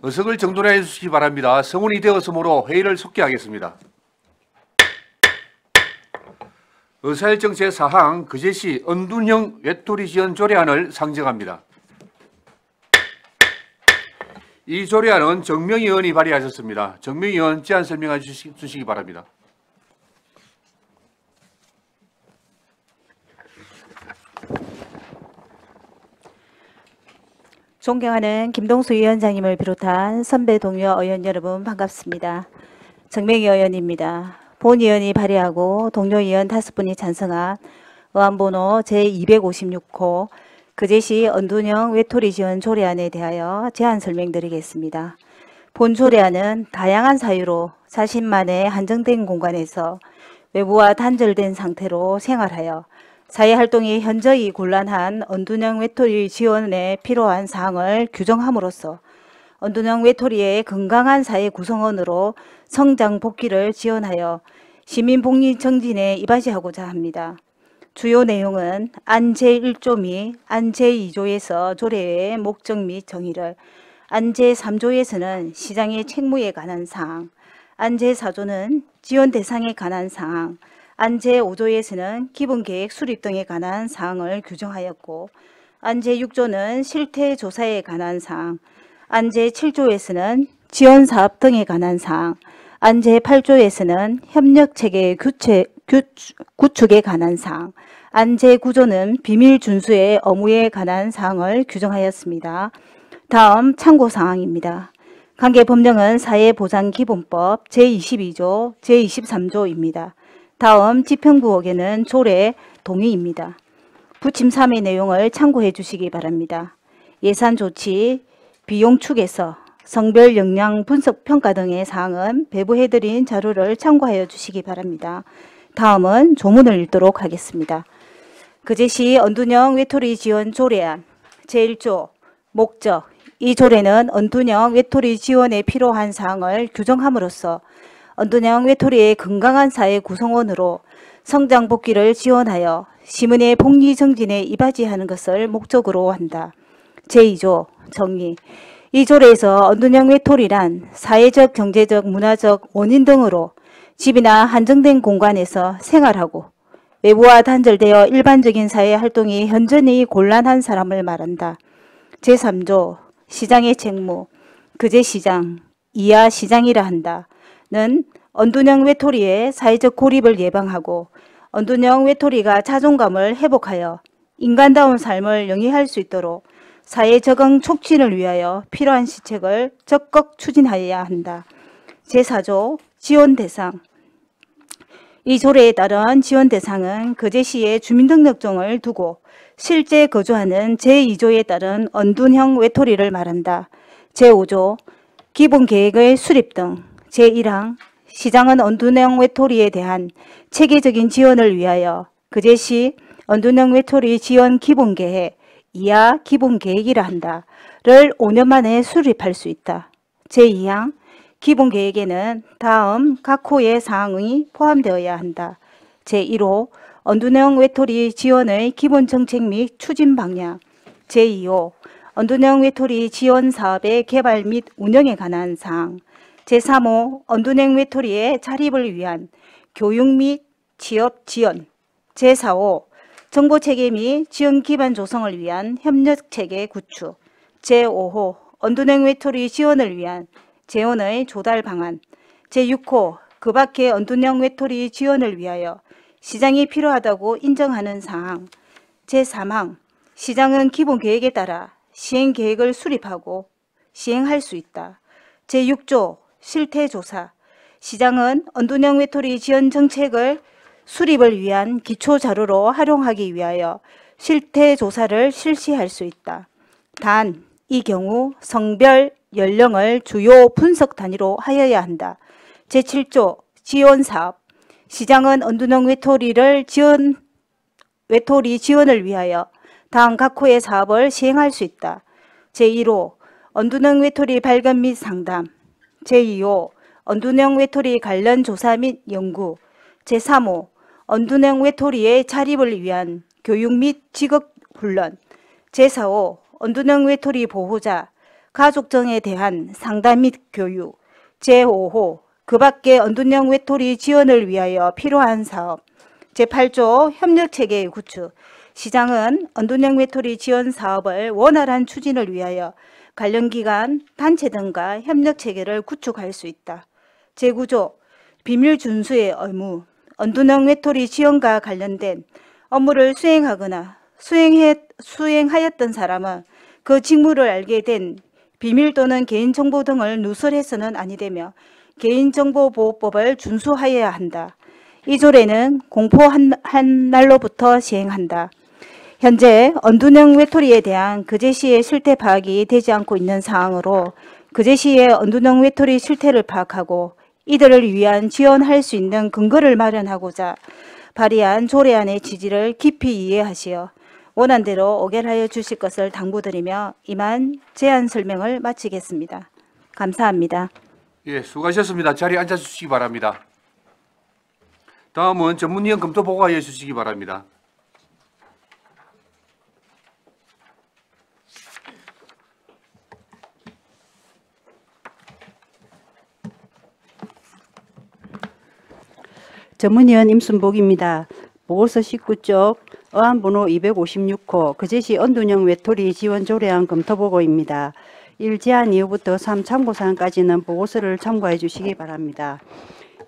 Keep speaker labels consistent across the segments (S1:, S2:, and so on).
S1: 의석을 정돈해 주시기 바랍니다. 성운이 되었으므로 회의를 속기하겠습니다. 의사일정 제4항 그제시 은둔형 외톨이 지원 조례안을 상정합니다. 이 조례안은 정명희 의원이 발의하셨습니다. 정명희 의원 제안 설명해 주시기 바랍니다.
S2: 존경하는 김동수 위원장님을 비롯한 선배 동료 의원 여러분 반갑습니다. 정명희 의원입니다. 본 의원이 발의하고 동료 의원 5분이 찬성한 의안번호 제256호 그제시 은둔형 외톨이 지원 조례안에 대하여 제안 설명드리겠습니다. 본 조례안은 다양한 사유로 자신만의 한정된 공간에서 외부와 단절된 상태로 생활하여 사회활동이 현저히 곤란한 은둔형 외톨이 지원에 필요한 사항을 규정함으로써 은둔형 외톨이의 건강한 사회 구성원으로 성장 복귀를 지원하여 시민복리 정진에 이바지하고자 합니다. 주요 내용은 안 제1조 및 안 제2조에서 조례의 목적 및 정의를, 안 제3조에서는 시장의 책무에 관한 사항, 안 제4조는 지원 대상에 관한 사항, 안 제5조에서는 기본계획 수립 등에 관한 사항을 규정하였고, 안 제6조는 실태조사에 관한 사항, 안 제7조에서는 지원사업 등에 관한 사항, 안 제8조에서는 협력체계 구축에 관한 사항, 안 제9조는 비밀 준수의 의무에 관한 사항을 규정하였습니다. 다음 참고사항입니다. 관계 법령은 사회보장기본법 제22조, 제23조입니다. 다음 지평부호계는 조례 동의입니다. 부침 3의 내용을 참고해 주시기 바랍니다. 예산조치, 비용축에서 성별 역량 분석 평가 등의 사항은 배부해드린 자료를 참고하여 주시기 바랍니다. 다음은 조문을 읽도록 하겠습니다. 그제시 은둔형 외톨이 지원 조례안 제1조 목적. 이 조례는 은둔형 외톨이 지원에 필요한 사항을 규정함으로써 은둔형 외톨이의 건강한 사회 구성원으로 성장 복귀를 지원하여 시민의 복리 정진에 이바지하는 것을 목적으로 한다. 제2조 정의. 이 조례에서 은둔형 외톨이란 사회적, 경제적, 문화적 원인 등으로 집이나 한정된 공간에서 생활하고 외부와 단절되어 일반적인 사회 활동이 현저히 곤란한 사람을 말한다. 제3조 시장의 책무. 그제시장, 이하 시장이라 한다. 는 은둔형 외톨이의 사회적 고립을 예방하고 은둔형 외톨이가 자존감을 회복하여 인간다운 삶을 영위할 수 있도록 사회 적응 촉진을 위하여 필요한 시책을 적극 추진하여야 한다. 제4조 지원 대상. 이 조례에 따른 지원 대상은 그제시의 주민등록증을 두고 실제 거주하는 제2조에 따른 은둔형 외톨이를 말한다. 제5조 기본계획의 수립 등. 제1항 시장은 은둔형 외톨이에 대한 체계적인 지원을 위하여 그제시 은둔형 외톨이 지원 기본계획 이하 기본계획이라 한다를 5년 만에 수립할 수 있다. 제2항 기본계획에는 다음 각 호의 사항이 포함되어야 한다. 제1호 은둔형 외톨이 지원의 기본정책 및 추진 방향. 제2호 은둔형 외톨이 지원 사업의 개발 및 운영에 관한 사항. 제3호 은둔형 외톨이의 자립을 위한 교육 및 취업 지원. 제4호 정보체계 및 지원 기반 조성을 위한 협력체계 구축. 제5호 은둔형 외톨이 지원을 위한 재원의 조달 방안. 제6호 그 밖의 은둔형 외톨이 지원을 위하여 시장이 필요하다고 인정하는 사항. 제3항 시장은 기본계획에 따라 시행계획을 수립하고 시행할 수 있다. 제6조 실태조사. 시장은 은둔형 외톨이 지원 정책을 수립을 위한 기초자료로 활용하기 위하여 실태조사를 실시할 수 있다. 단, 이 경우 성별, 연령을 주요 분석 단위로 하여야 한다. 제7조 지원사업. 시장은 은둔형 외톨이 지원을 위하여 다음 각 호의 사업을 시행할 수 있다. 제1호 은둔형 외톨이 발견 및 상담. 제2호 은둔형 외톨이 관련 조사 및 연구. 제3호 은둔형 외톨이의 자립을 위한 교육 및 직업 훈련. 제4호 은둔형 외톨이 보호자, 가족정에 대한 상담 및 교육, 제5호 그 밖의 언둔형 외톨이 지원을 위하여 필요한 사업, 제8조 협력체계 구축. 시장은 언둔형 외톨이 지원 사업을 원활한 추진을 위하여 관련 기관, 단체 등과 협력체계를 구축할 수 있다. 제9조 비밀 준수의 의무. 언둔형 외톨이 지원과 관련된 업무를 수행하거나 수행하였던 사람은 그 직무를 알게 된 비밀 또는 개인정보 등을 누설해서는 아니 되며 개인정보보호법을 준수하여야 한다. 이 조례는 공포한 날로부터 시행한다. 현재 언둔형 외톨이에 대한 그제시의 실태 파악이 되지 않고 있는 상황으로 그제시의 언둔형 외톨이 실태를 파악하고 이들을 위한 지원할 수 있는 근거를 마련하고자 발의한 조례안의 취지를 깊이 이해하시어 원안대로 의결하여 주실 것을 당부드리며 이만 제안 설명을 마치겠습니다. 감사합니다.
S1: 예, 수고하셨습니다. 자리에 앉아주시기 바랍니다. 다음은 전문위원 검토 보고하여 주시기 바랍니다.
S3: 전문위원 임순복입니다. 보고서 19쪽 어안번호 256호 그제시 언둔형 외톨이 지원 조례안 검토보고입니다. 1. 제안 이후부터 3. 참고사항까지는 보고서를 참고해 주시기 바랍니다.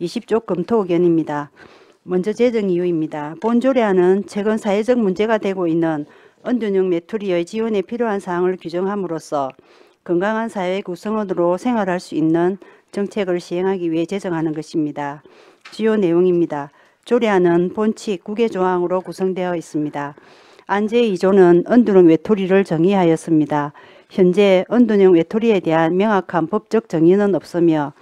S3: 20쪽 검토 의견입니다. 먼저 재정 이유입니다. 본 조례안은 최근 사회적 문제가 되고 있는 언둔형 외톨이의 지원에 필요한 사항을 규정함으로써 건강한 사회 구성원으로 생활할 수 있는 정책을 시행하기 위해 제정하는 것입니다. 주요 내용입니다. 조례안은 본칙 9개 조항으로 구성되어 있습니다. 안제 2조는 언둔형 외톨이를 정의하였습니다. 현재 언둔형 외톨이에 대한 명확한 법적 정의는 없으며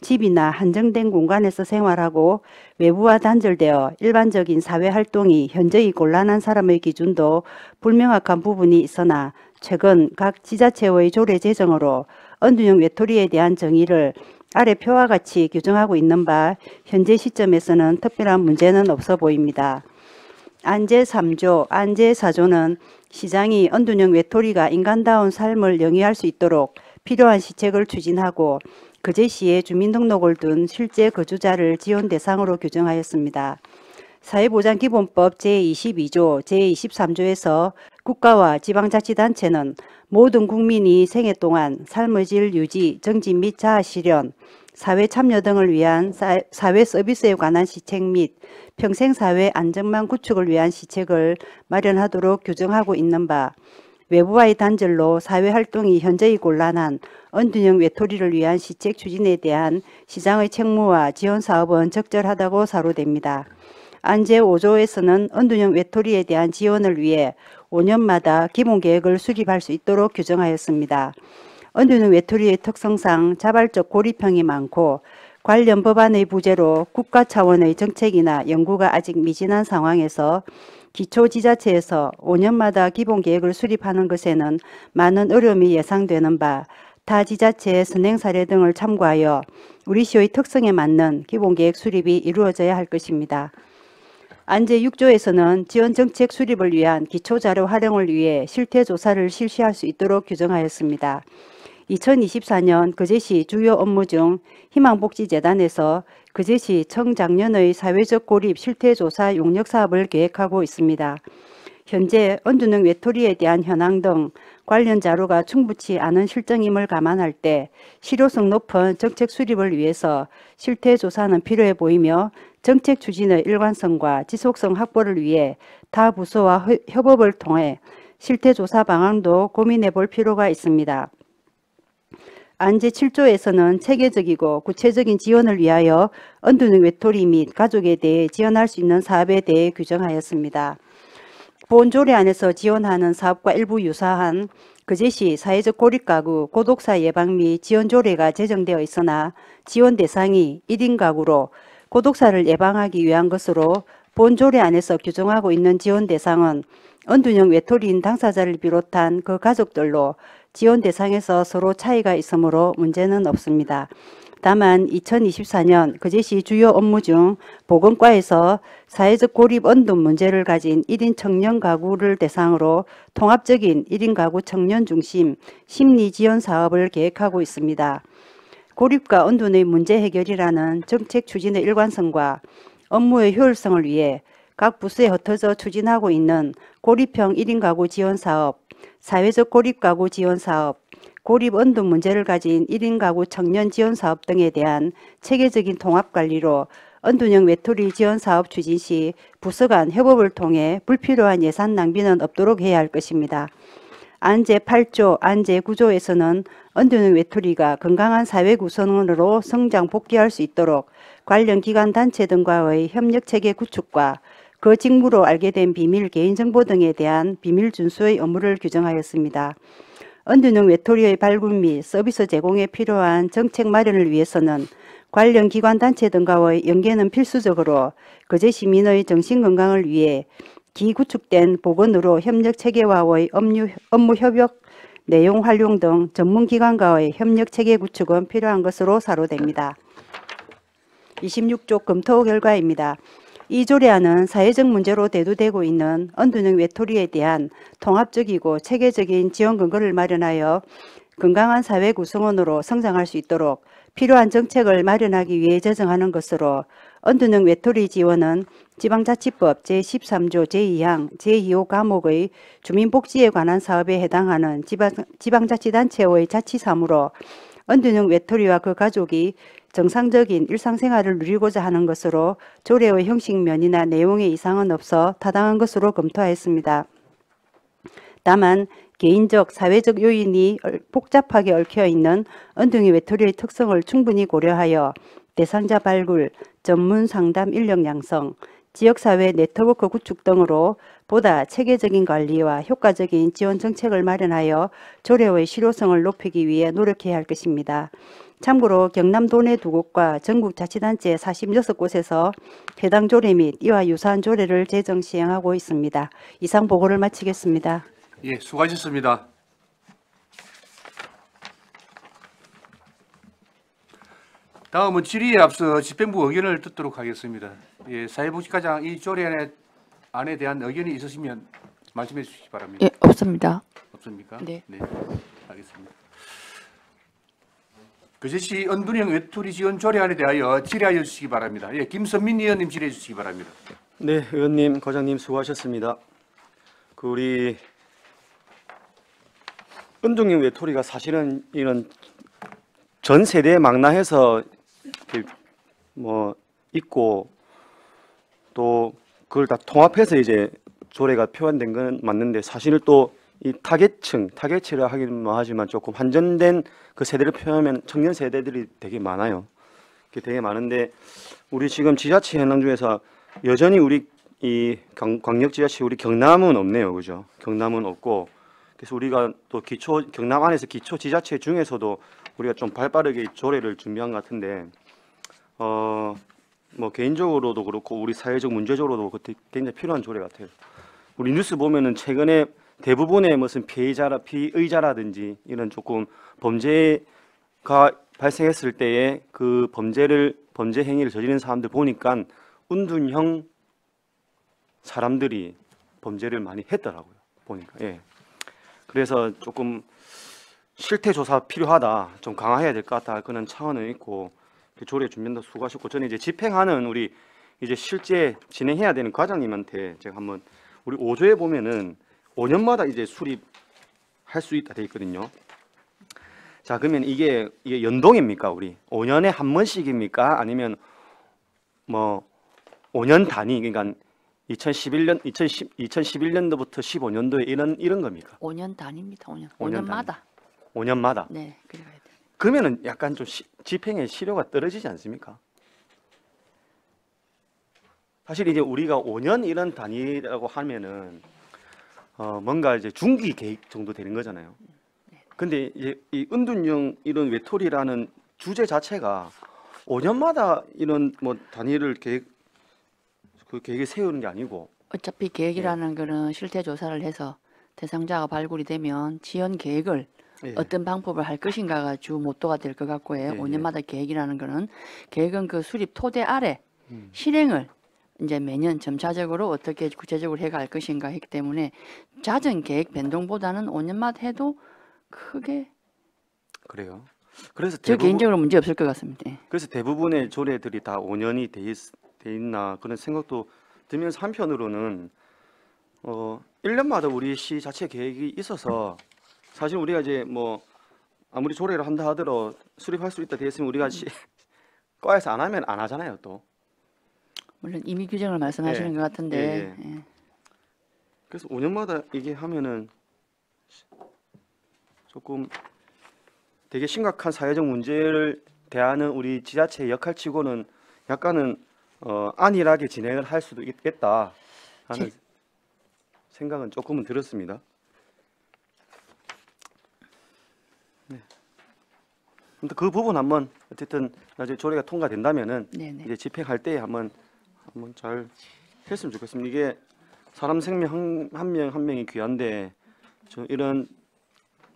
S3: 집이나 한정된 공간에서 생활하고 외부와 단절되어 일반적인 사회활동이 현저히 곤란한 사람의 기준도 불명확한 부분이 있으나 최근 각 지자체의 조례 제정으로 언둔형 외톨이에 대한 정의를 아래 표와 같이 규정하고 있는 바 현재 시점에서는 특별한 문제는 없어 보입니다. 안제 3조, 안제 4조는 시장이 언둔형 외톨이가 인간다운 삶을 영위할 수 있도록 필요한 시책을 추진하고 그제시에 주민등록을 둔 실제 거주자를 지원 대상으로 규정하였습니다. 사회보장기본법 제22조, 제23조에서 국가와 지방자치단체는 모든 국민이 생애 동안 삶의 질 유지, 정진 및 자아 실현, 사회 참여 등을 위한 사회 서비스에 관한 시책 및 평생사회 안정망 구축을 위한 시책을 마련하도록 규정하고 있는 바 외부와의 단절로 사회활동이 현저히 곤란한 언둔형 외톨이를 위한 시책 추진에 대한 시장의 책무와 지원사업은 적절하다고 사료됩니다. 안제 5조에서는 언둔형 외톨이에 대한 지원을 위해 5년마다 기본계획을 수립할 수 있도록 규정하였습니다. 언둔형 외톨이의 특성상 자발적 고립형이 많고 관련 법안의 부재로 국가 차원의 정책이나 연구가 아직 미진한 상황에서 기초지자체에서 5년마다 기본계획을 수립하는 것에는 많은 어려움이 예상되는 바 타 지자체의 선행 사례 등을 참고하여 우리 시의 특성에 맞는 기본계획 수립이 이루어져야 할 것입니다. 안제 6조에서는 지원정책 수립을 위한 기초자료 활용을 위해 실태조사를 실시할 수 있도록 규정하였습니다. 2024년 그제시 주요 업무 중 희망복지재단에서 그제시 청장년의 사회적 고립 실태조사 용역사업을 계획하고 있습니다. 현재 언둔형 외톨이에 대한 현황 등 관련 자료가 충분치 않은 실정임을 감안할 때 실효성 높은 정책 수립을 위해서 실태조사는 필요해 보이며 정책 추진의 일관성과 지속성 확보를 위해 타 부서와 협업을 통해 실태조사 방안도 고민해 볼 필요가 있습니다. 안제 7조에서는 체계적이고 구체적인 지원을 위하여 언둔형 외톨이 및 가족에 대해 지원할 수 있는 사업에 대해 규정하였습니다. 본 조례안에서 지원하는 사업과 일부 유사한 그제시 사회적 고립가구 고독사 예방 및 지원 조례가 제정되어 있으나 지원 대상이 1인 가구로 고독사를 예방하기 위한 것으로 본 조례안에서 규정하고 있는 지원 대상은 언둔형 외톨이인 당사자를 비롯한 그 가족들로 지원 대상에서 서로 차이가 있으므로 문제는 없습니다. 다만 2024년 그제시 주요 업무 중 보건과에서 사회적 고립 언둔 문제를 가진 1인 청년 가구를 대상으로 통합적인 1인 가구 청년 중심 심리 지원 사업을 계획하고 있습니다. 고립과 언둔의 문제 해결이라는 정책 추진의 일관성과 업무의 효율성을 위해 각 부서에 흩어져 추진하고 있는 고립형 1인 가구 지원 사업, 사회적 고립 가구 지원 사업, 고립 언둔 문제를 가진 1인 가구 청년 지원 사업 등에 대한 체계적인 통합 관리로 언둔형 외톨이 지원 사업 추진 시 부서 간 협업을 통해 불필요한 예산 낭비는 없도록 해야 할 것입니다. 안제 8조, 안제 9조에서는 언둔형 외톨이가 건강한 사회 구성원으로 성장 복귀할 수 있도록 관련 기관 단체 등과의 협력 체계 구축과 그 직무로 알게 된 비밀 개인정보 등에 대한 비밀 준수의 업무를 규정하였습니다. 언둔형 외톨이의 발굴 및 서비스 제공에 필요한 정책 마련을 위해서는 관련 기관 단체 등과의 연계는 필수적으로 거제 시민의 정신건강을 위해 기구축된 보건으로 협력 체계와의 업무 협력 내용 활용 등 전문기관과의 협력 체계 구축은 필요한 것으로 사로됩니다. 26조 검토 결과입니다. 이 조례안은 사회적 문제로 대두되고 있는 언둔형 외톨이에 대한 통합적이고 체계적인 지원 근거를 마련하여 건강한 사회 구성원으로 성장할 수 있도록 필요한 정책을 마련하기 위해 제정하는 것으로 언둔형 외톨이 지원은 지방자치법 제13조 제2항 제2호 과목의 주민복지에 관한 사업에 해당하는 지방자치단체의 자치사무로 언둔형 외톨이와 그 가족이 정상적인 일상생활을 누리고자 하는 것으로 조례의 형식면이나 내용에 이상은 없어 타당한 것으로 검토하였습니다. 다만 개인적, 사회적 요인이 복잡하게 얽혀있는 언둔형 외톨이의 특성을 충분히 고려하여 대상자 발굴, 전문 상담 인력 양성, 지역사회 네트워크 구축 등으로 보다 체계적인 관리와 효과적인 지원 정책을 마련하여 조례의 실효성을 높이기 위해 노력해야 할 것입니다. 참고로 경남 도내 2곳과 전국 자치단체 46곳에서 해당 조례 및 이와 유사한 조례를 제정 시행하고 있습니다. 이상 보고를 마치겠습니다.
S1: 예, 수고하셨습니다. 다음은 질의에 앞서 집행부 의견을 듣도록 하겠습니다. 예, 사회복지과장 이 조례안에 대한 의견이 있으시면 말씀해 주시기 바랍니다.
S4: 예, 없습니다.
S1: 없습니까?
S4: 네.
S1: 알겠습니다. 거제시 언둔형 외톨이 지원 조례안에 대하여 질의하여 주시기 바랍니다. 예, 김선민 의원님 질의해 주시기 바랍니다.
S5: 네, 의원님, 과장님 수고하셨습니다. 우리 언둔형 외톨이가 사실은 이런 전 세대에 망라해서 있고 또 그걸 다 통합해서 이제 조례가 표현된 건 맞는데 사실 또 이 타겟층을 하긴 하지만 조금 한정된 그 세대를 표현하면 청년 세대들이 되게 많아요. 되게 많은데 우리 지금 지자체 현황 중에서 여전히 우리 이 광역지자체 우리 경남은 없네요, 그죠? 경남은 없고 그래서 우리가 또 경남 안에서 기초 지자체 중에서도 우리가 좀 발빠르게 조례를 준비한 것 같은데 개인적으로도 그렇고 우리 사회적 문제적으로도 굉장히 필요한 조례 같아요. 우리 뉴스 보면은 최근에 대부분의 무슨 피의자라든지 이런 조금 범죄가 발생했을 때에 그 범죄 행위를 저지른 사람들 보니까 은둔형 사람들이 범죄를 많이 했더라고요. 보니까. 예. 그래서 조금 실태 조사 필요하다, 좀 강화해야 될 것 같다 그런 차원은 있고 조례 준비한다 수고하셨고 저는 이제 집행하는 우리 이제 실제 진행해야 되는 과장님한테 제가 한번 우리 5조에 보면은 5년마다 이제 수립할 수 있다 돼 있거든요. 자, 그러면 이게 연동입니까? 우리 5년에 한 번씩입니까? 아니면 5년 단위, 그러니까 2011년도부터 15년도에 이런 겁니까?
S4: 5년 단위입니다. 5년.
S5: 5년
S4: 5년마다.
S5: 5년마다.
S4: 네, 그래야 돼요.
S5: 그러면은 약간 좀 집행의 실효가 떨어지지 않습니까? 사실 이제 우리가 5년 이런 단위라고 하면은 뭔가 이제 중기 계획 정도 되는 거잖아요. 근데 이제 이 은둔형 이런 외톨이라는 주제 자체가 5년마다 이런 단위를 계획에 세우는 게 아니고
S4: 어차피 계획이라는 거는 실태 조사를 해서 대상자가 발굴이 되면 지원 계획을
S5: 예.
S4: 어떤 방법을 할 것인가가 주 모토가 될 것 같고요.
S5: 예,
S4: 5년마다 계획이라는 거는 계획은 그 수립 토대 아래
S5: 음.
S4: 실행을 이제 매년 점차적으로 어떻게 구체적으로 해갈 것인가 했기 때문에 잦은 계획 변동보다는 5년마다 해도 크게
S5: 그래요. 그래서
S4: 저
S5: 대부분
S4: 개인적으로 문제 없을 것 같습니다. 예.
S5: 그래서 대부분의 조례들이 다 5년이 돼 있나 그런 생각도 들면서 한편으로는 1년마다 우리 시 자체 계획이 있어서 사실 우리가 이제 뭐 아무리 조례를 한다 하더라도 수립할 수 있다 돼 있으면 우리가 과에서 안 하면 안 하잖아요 또.
S4: 물론 임의 규정을 말씀하시는
S5: 예.
S4: 것 같은데
S5: 예,
S4: 예.
S5: 그래서 5년마다 이게 하면은 조금 되게 심각한 사회적 문제를 대하는 우리 지자체의 역할치고는 약간은 안일하게 진행을 할 수도 있겠다 하는 생각은 조금은 들었습니다. 네. 아무튼 그 부분 한번 어쨌든 나중에 조례가 통과된다면은
S4: 네네.
S5: 이제 집행할 때 한번 잘 했으면 좋겠습니다. 이게 사람 생명 한 명 한 명이 귀한데 저 이런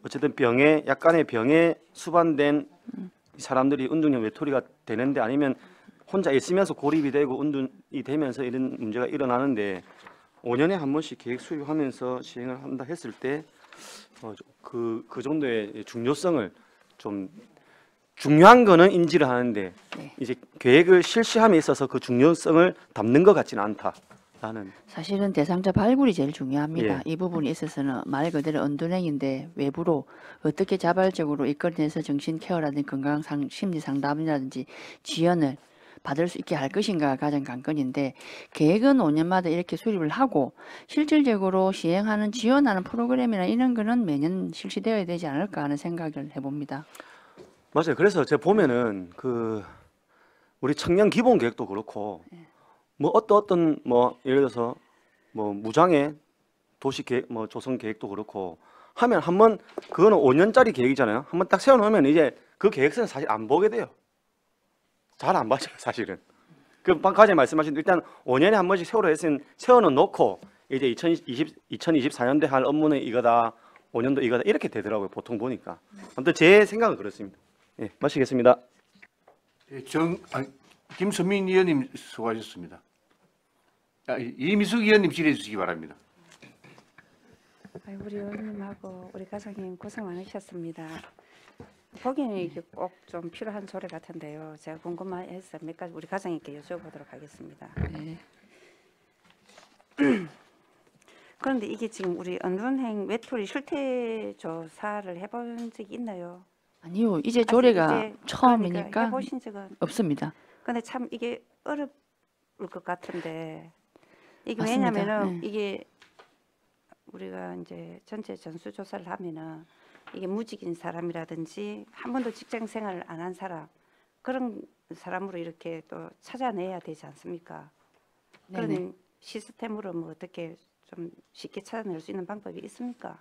S5: 어쨌든 약간의 병에 수반된 사람들이 은둔형 외톨이가 되는데 아니면 혼자 있으면서 고립이 되고 은둔이 되면서 이런 문제가 일어나는데 5년에 한 번씩 계획 수립하면서 시행을 한다 했을 때 그 정도의 중요성을 좀 중요한 거는 인지를 하는데
S4: 네.
S5: 이제 계획을 실시함에 있어서 그 중요성을 담는 것 같지는 않다라는.
S4: 사실은 대상자 발굴이 제일 중요합니다.
S5: 예.
S4: 이 부분에 있어서는 말 그대로 언둔행인데 외부로 어떻게 자발적으로 이끌어내서 정신 케어라든지 건강 심리 상담이라든지 지원을 받을 수 있게 할 것인가가 가장 관건인데 계획은 5년마다 이렇게 수립을 하고 실질적으로 시행하는 지원하는 프로그램이나 이런 거는 매년 실시되어야 되지 않을까 하는 생각을 해봅니다.
S5: 맞아요. 그래서 제가 보면은 우리 청년 기본 계획도 그렇고 뭐 어떤 뭐 예를 들어서 뭐 무장애 도시 계획 뭐 조성 계획도 그렇고 하면 한번 그거는 5년짜리 계획이잖아요. 한번 딱 세워놓으면 이제 그 계획서는 사실 안 보게 돼요. 잘 안 봐져요, 사실은. 그 방금 말씀하신 일단 5년에 한 번씩 세워는 놓고 이제 2024년도에 할 업무는 이거다, 5년도 이거다 이렇게 되더라고요. 보통 보니까. 아무튼 제 생각은 그렇습니다. 예, 마치겠습니다.
S1: 예, 김선민 의원님 수고하셨습니다. 이미숙 의원님 질의해 주시기 바랍니다.
S3: 우리 의원님하고 우리 과장님 고생 많으셨습니다. 보기에는 이게 꼭 좀 필요한 조례 같은데요. 제가 궁금해서 몇 가지 우리 과장님께 여쭤보도록 하겠습니다.
S4: 네.
S3: 그런데 이게 지금 우리 언둔행 외톨이 실태 조사를 해본 적이 있나요?
S4: 아니요, 이제 조례가
S3: 이제
S4: 처음이니까
S3: 그러니까 해보신 적은.
S4: 없습니다.
S3: 근데 참 이게 어려울 것 같은데 이게
S4: 맞습니다.
S3: 왜냐면은
S4: 네.
S3: 이게 우리가 이제 전체 전수 조사를 하면은 이게 무직인 사람이라든지 한 번도 직장 생활을 안 한 사람 그런 사람으로 이렇게 또 찾아내야 되지 않습니까?
S4: 네네.
S3: 그런 시스템으로 뭐 어떻게 좀 쉽게 찾아낼 수 있는 방법이 있습니까?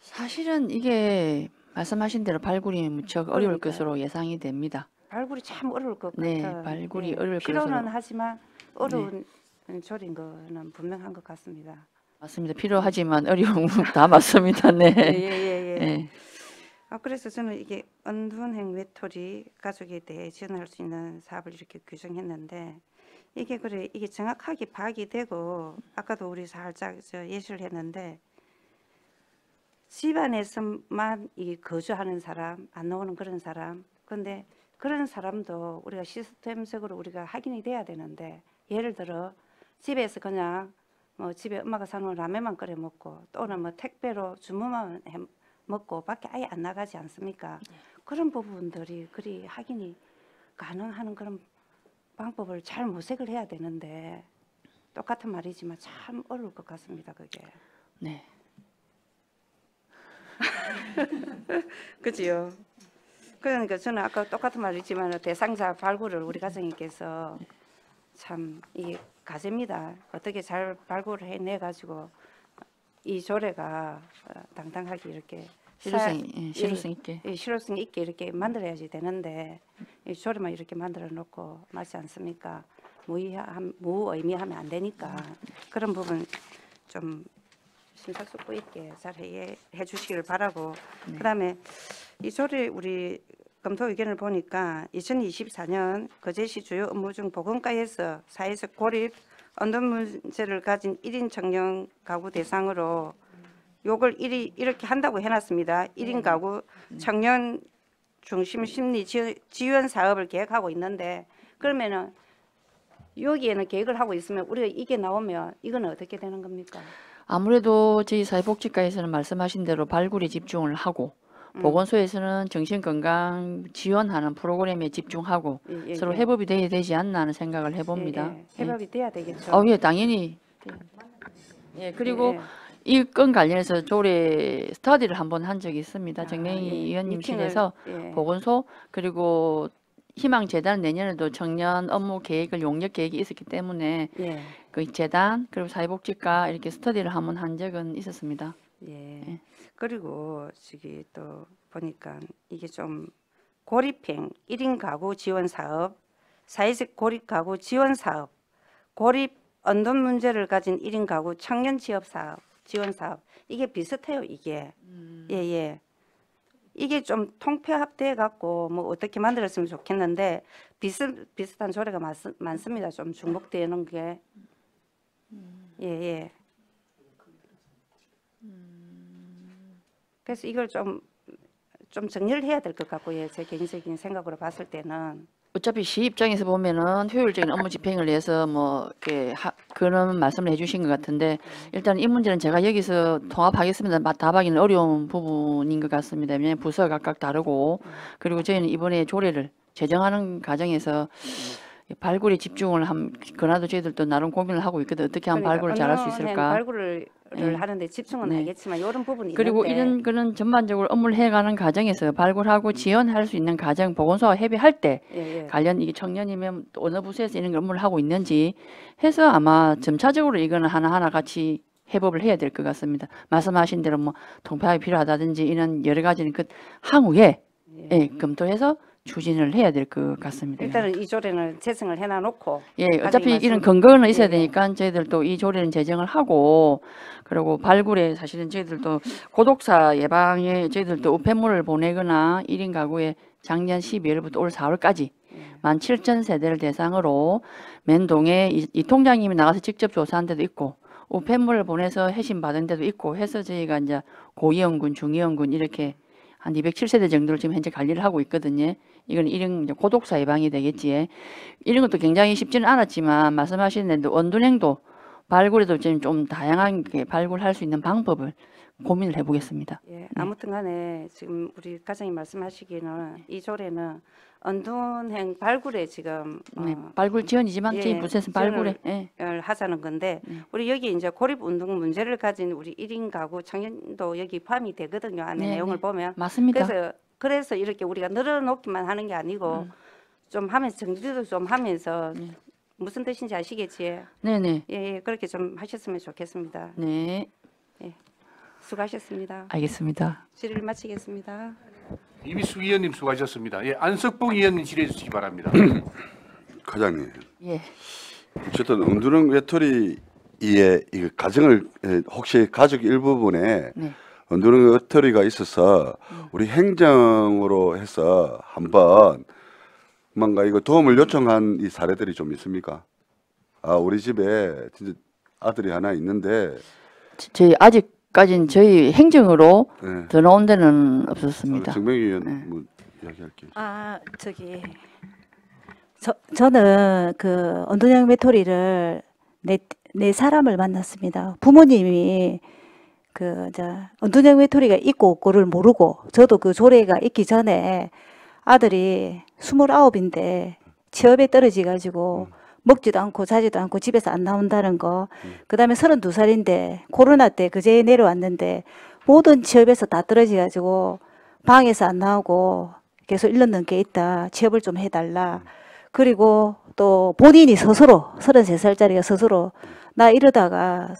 S4: 사실은 이게 말씀하신 대로 발굴이 무척 어려울
S3: 그러니까요.
S4: 것으로 예상이 됩니다.
S3: 발굴이 참 어려울 것
S4: 네,
S3: 같아요.
S4: 발굴이 어려울
S3: 필요는
S4: 것으로.
S3: 하지만 어려운 조리인 거는 분명한 것 같습니다.
S4: 맞습니다. 필요하지만 어려운 다 맞습니다. 네.
S3: 예예예.
S4: 네.
S3: 그래서 저는 이게 언둔행 외톨이 가족에 대해 지원할 수 있는 사업을 이렇게 규정했는데 이게 그래 이게 정확하게 파악이 되고 아까도 우리 살짝 예시를 했는데 집안에서만 이 거주하는 사람 안 나오는 그런 사람 근데 그런 사람도 우리가 시스템적으로 우리가 확인이 돼야 되는데 예를 들어 집에서 그냥 뭐 집에 엄마가 사놓은 라면만 끓여 먹고 또는 뭐 택배로 주문만 해 먹고 밖에 아예 안 나가지 않습니까? 그런 부분들이 그리 확인이 가능한 그런 방법을 잘 모색을 해야 되는데 똑같은 말이지만 참 어려울 것 같습니다. 그게.
S4: 네.
S3: 그지요. 그러니까 저는 아까 똑같은 말이지만 대상자 발굴을 우리 과장님께서 참 이게 과제입니다. 어떻게 잘 발굴을 해내 가지고 이 조례가 당당하게 이렇게
S4: 실효성 있게.
S3: 실효성 있게 이렇게 만들어야지 되는데 이 조례만 이렇게 만들어 놓고 맞지 않습니까? 무의미하면 안 되니까 그런 부분 좀 심사숙고 있게 잘 해 주시길 바라고 그다음에 이 조례 우리 검토 의견을 보니까 2024년 거제시 주요 업무 중 보건과에서 사회적 고립 언돈 문제를 가진 1인 청년 가구 대상으로 요걸 이렇게 한다고 해놨습니다. 1인 가구 청년 중심 심리 지원 사업을 계획하고 있는데 그러면은 여기에는 계획을 하고 있으면 우리가 이게 나오면 이거는 어떻게 되는 겁니까?
S4: 아무래도 저희 사회복지과에서는 말씀하신 대로 발굴에 집중을 하고 보건소에서는 정신건강 지원하는 프로그램에 집중하고
S3: 예,
S4: 서로
S3: 예.
S4: 회복이 돼야 되지 않나 하는 생각을 해봅니다.
S3: 예, 예. 회복이 돼야 되겠죠.
S4: 예, 당연히. 예, 그리고
S3: 예,
S4: 이 건 관련해서 조례 스터디를 한번 한 적이 있습니다.
S3: 아,
S4: 정명희
S3: 예.
S4: 의원님실에서
S3: 예.
S4: 보건소 그리고 희망재단 내년에도 청년 업무 계획을 용역 계획이 있었기 때문에
S3: 예.
S4: 그 재단 그리고 사회복지과 이렇게 스터디를 한번 한 적은 있었습니다.
S3: 예. 그리고 저기 또 보니까 이게 좀 고립형 1인 가구 지원 사업, 사회적 고립 가구 지원 사업, 고립 언돈 문제를 가진 1인 가구 청년 취업 사업, 지원 사업 이게 비슷해요, 이게. 예, 예. 이게 좀 통폐합돼 갖고 뭐 어떻게 만들었으면 좋겠는데 비슷한 조례가 많습니다. 좀 중복되는 게. 예, 예. 그래서 이걸 좀 정리를 해야 될 것 같고요. 제 개인적인 생각으로 봤을 때는.
S4: 어차피 시 입장에서 보면은 효율적인 업무 집행을 위해서 뭐 이렇게 그런 말씀을 해주신 것 같은데 일단 이 문제는 제가 여기서 통합하겠습니다. 답하기는 어려운 부분인 것 같습니다. 왜냐하면 부서가 각각 다르고 그리고 저희는 이번에 조례를 제정하는 과정에서 발굴에 집중을 그나도 저희들도 나름 고민을 하고 있거든. 어떻게 하면 발굴을 잘할 수 있을까?
S3: 발굴을
S4: 예.
S3: 하는데 집중은
S4: 네.
S3: 하겠지만 이런 부분이
S4: 그리고
S3: 있는데
S4: 이런 그런 전반적으로 업무를 해가는 과정에서 발굴하고 지원할 수 있는 과정 보건소와 협의할 때
S3: 예, 예.
S4: 관련 이게 청년이면 또 어느 부서에서 이런 업무를 하고 있는지 해서 아마 점차적으로 이거는 하나하나 같이 해법을 해야 될 것 같습니다. 말씀하신 대로 뭐 통폐합이 필요하다든지 이런 여러 가지는 그 향후에 예, 검토해서 추진을 해야 될 것 같습니다.
S3: 일단은 이 조례는 제정을 해놔놓고
S4: 예,
S3: 나중에
S4: 어차피
S3: 말씀-
S4: 이런 근거는 있어야
S3: 예, 예.
S4: 되니까 저희들도 이 조례는 제정을 하고 그리고 발굴에 사실은 저희들도 고독사 예방에 저희들도 우편물을 보내거나 1인 가구에 작년 12월부터 올 4월까지 17,000세대를 대상으로 맨동에 이 통장님이 나가서 직접 조사한 데도 있고 우편물을 보내서 해신 받은 데도 있고 해서 저희가 이제 고위험군, 중위험군 이렇게 한 207세대 정도를 지금 현재 관리를 하고 있거든요. 이건 1인 고독사 예방이 되겠지. 이런 것도 굉장히 쉽지는 않았지만 말씀하신 대로 원둔행도 발굴에도 좀 다양하게 발굴할 수 있는 방법을 고민을 해보겠습니다.
S3: 예, 아무튼 간에 지금 우리 과장님 말씀하시기는 이 조례는 언둔행 발굴에 지금
S4: 네, 발굴 지원이지만
S3: 예,
S4: 저희 부서에서 발굴에 예.
S3: 하자는 건데 우리 여기 이제 고립 운동 문제를 가진 우리 1인 가구 청년도 여기 포함이 되거든요. 안에
S4: 네,
S3: 내용을
S4: 네.
S3: 보면.
S4: 맞습니다.
S3: 그래서 이렇게 우리가 늘어놓기만 하는 게 아니고 좀 하면서 정리도 좀 하면서 무슨 뜻인지 아시겠지?
S4: 네네.
S3: 예, 그렇게 좀 하셨으면 좋겠습니다.
S4: 네,
S3: 수고하셨습니다.
S4: 알겠습니다.
S3: 질의를 마치겠습니다.
S1: 이미숙 의원님 수고하셨습니다. 예, 안석봉 의원님 질의해 주시기 바랍니다.
S6: 과장님,
S4: 예.
S6: 어쨌든 은둔형 외톨이의 이 가정을 혹시 가족 일부분에
S4: 네.
S6: 은둔형 외톨이가 있어서 우리 행정으로 해서 한번 뭔가 이거 도움을 요청한 이 사례들이 좀 있습니까? 아, 우리 집에 진짜 아들이 하나 있는데
S4: 저희 아직까지는 저희 행정으로
S6: 네.
S4: 들어온 데는 없었습니다.
S6: 정명희 의원
S4: 네.
S6: 뭐 이야기할게요.
S2: 저는 그 언둔형 외톨이를 네 사람을 만났습니다. 부모님이 언둔형 외톨이가 있고 없고를 모르고 저도 그 조례가 있기 전에 아들이 29인데 취업에 떨어지 가지고 먹지도 않고 자지도 않고 집에서 안 나온다는 거. 그다음에 32살인데 코로나 때 그제 내려왔는데 모든 취업에서 다 떨어지 가지고 방에서 안 나오고 계속 1년 넘게 있다. 취업을 좀 해달라. 그리고 또 본인이 스스로 33살짜리가 스스로 나 이러다가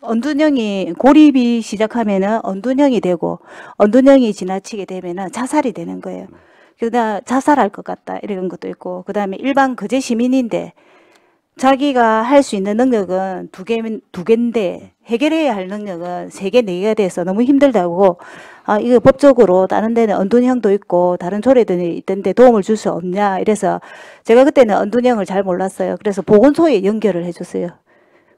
S2: 언둔형이 고립이 시작하면은 언둔형이 되고 언둔형이 지나치게 되면은 자살이 되는 거예요. 그래서 나 자살할 것 같다 이런 것도 있고 그다음에 일반 거제 시민인데 자기가 할 수 있는 능력은 두 개인데 해결해야 할 능력은 3개, 4개가 돼서 너무 힘들다고 이거 법적으로 다른 데는 언둔형도 있고 다른 조례들이 있던데 도움을 줄 수 없냐 이래서 제가 그때는 언둔형을 잘 몰랐어요. 그래서 보건소에 연결을 해줬어요.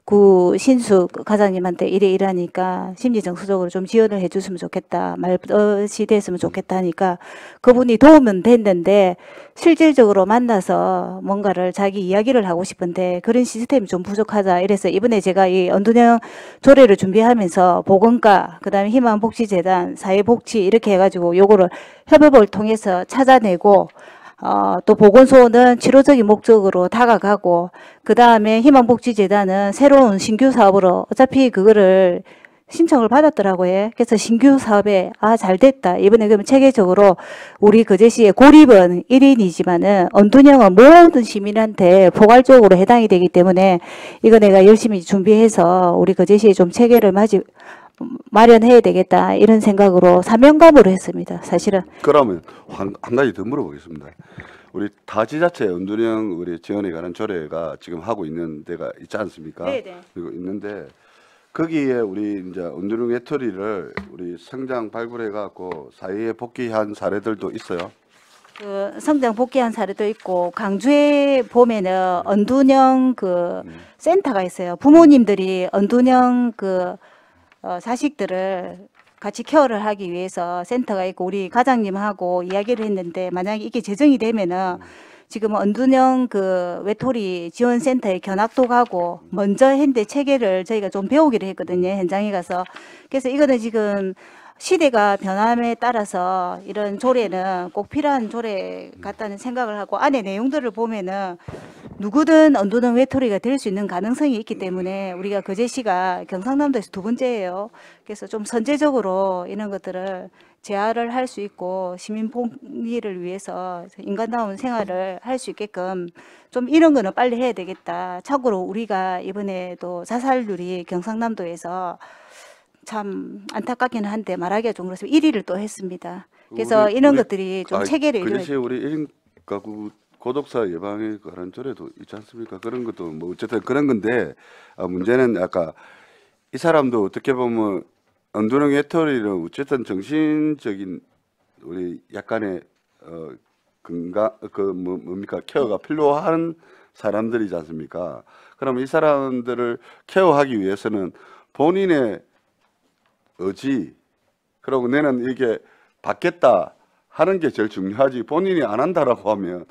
S2: 구 신숙 과장님한테 이러니까 심리정서적으로 좀 지원을 해줬으면 좋겠다. 말벗이 됐으면 좋겠다 하니까 그분이 도움은 됐는데 실질적으로 만나서 뭔가를 자기 이야기를 하고 싶은데 그런 시스템이 좀 부족하다. 이래서 이번에 제가 이 언둔형 조례를 준비하면서 보건과 그다음에 희망복지재단 사회복지 이렇게 해가지고 요거를 협업을 통해서 찾아내고 또 보건소는 치료적인 목적으로 다가가고 그 다음에 희망복지재단은 새로운 신규 사업으로 어차피 그거를 신청을 받았더라고요. 그래서 신규 사업에 잘 됐다. 이번에 그러면 체계적으로 우리 거제시의 고립은 1인이지만은 언둔형은 모든 시민한테 포괄적으로 해당이 되기 때문에 이거 내가 열심히 준비해서 우리 거제시에 좀 체계를 마련해야 되겠다 이런 생각으로 사명감으로 했습니다. 사실은.
S6: 그러면 한 가지 더 물어보겠습니다. 우리 타 지자체 언둔형 우리 지원에 관한 조례가 지금 하고 있는 데가 있지 않습니까?
S2: 네네.
S6: 그리고 있는데 거기에 우리 이제 언둔형 외톨이를 우리 성장 발굴해 갖고 사회에 복귀한 사례들도 있어요.
S2: 그 성장 복귀한 사례도 있고 강주에 보면은 언둔형 그 센터가 있어요. 부모님들이 언둔형 그 자식들을 같이 케어를 하기 위해서 센터가 있고 우리 과장님하고 이야기를 했는데 만약에 이게 제정이 되면은 지금 언둔형 그 외톨이 지원센터에 견학도 가고 먼저 핸드 체계를 저희가 좀 배우기로 했거든요. 현장에 가서. 그래서 이거는 지금 시대가 변함에 따라서 이런 조례는 꼭 필요한 조례 같다는 생각을 하고 안에 내용들을 보면은 누구든 언둔형 외톨이가 될 수 있는 가능성이 있기 때문에 우리가 거제시가 경상남도에서 2번째예요. 그래서 좀 선제적으로 이런 것들을 제한을 할 수 있고 시민 복리를 위해서 인간다운 생활을 할 수 있게끔 좀 이런 거는 빨리 해야 되겠다. 참고로 우리가 이번에도 자살률이 경상남도에서 참 안타깝기는 한데 말하기가 좀 그렇습니다. 1위를 또 했습니다. 그래서 이런 것들이 좀 체계를 이루어야
S6: 그것이 우리 1인 가구 고독사 예방에 관한 조례도 있지 않습니까? 그런 것도 뭐 어쨌든 그런 건데 문제는 아까 이 사람도 어떻게 보면 언둔형 외톨이는 어쨌든 정신적인 우리 약간의 건강 뭡니까 케어가 필요한 사람들이지 않습니까? 그럼 이 사람들을 케어하기 위해서는 본인의 의지 그리고 내는 이게 받겠다 하는 게 제일 중요하지 본인이 안 한다라고 하면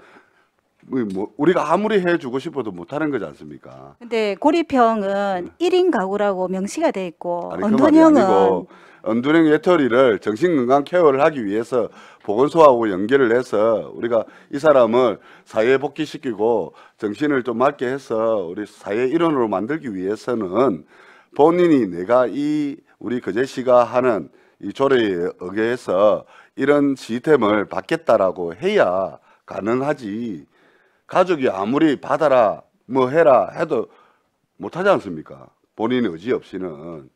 S6: 뭐 우리가 아무리 해주고 싶어도 못하는 거지 않습니까?
S2: 근데 고립형은 1인 가구라고 명시가 돼 있고
S6: 아니, 그 말이
S2: 언둔형은
S6: 아니고 언둔형 외톨이를 정신건강 케어를 하기 위해서 보건소하고 연결을 해서 우리가 이 사람을 사회에 복귀시키고 정신을 좀 맑게 해서 우리 사회 일원으로 만들기 위해서는 본인이 내가 이 우리 거제시가 하는 이 조례에 의해서 이런 시스템을 받겠다라고 해야 가능하지. 가족이 아무리 받아라 뭐 해라 해도 못하지 않습니까? 본인의 의지 없이는.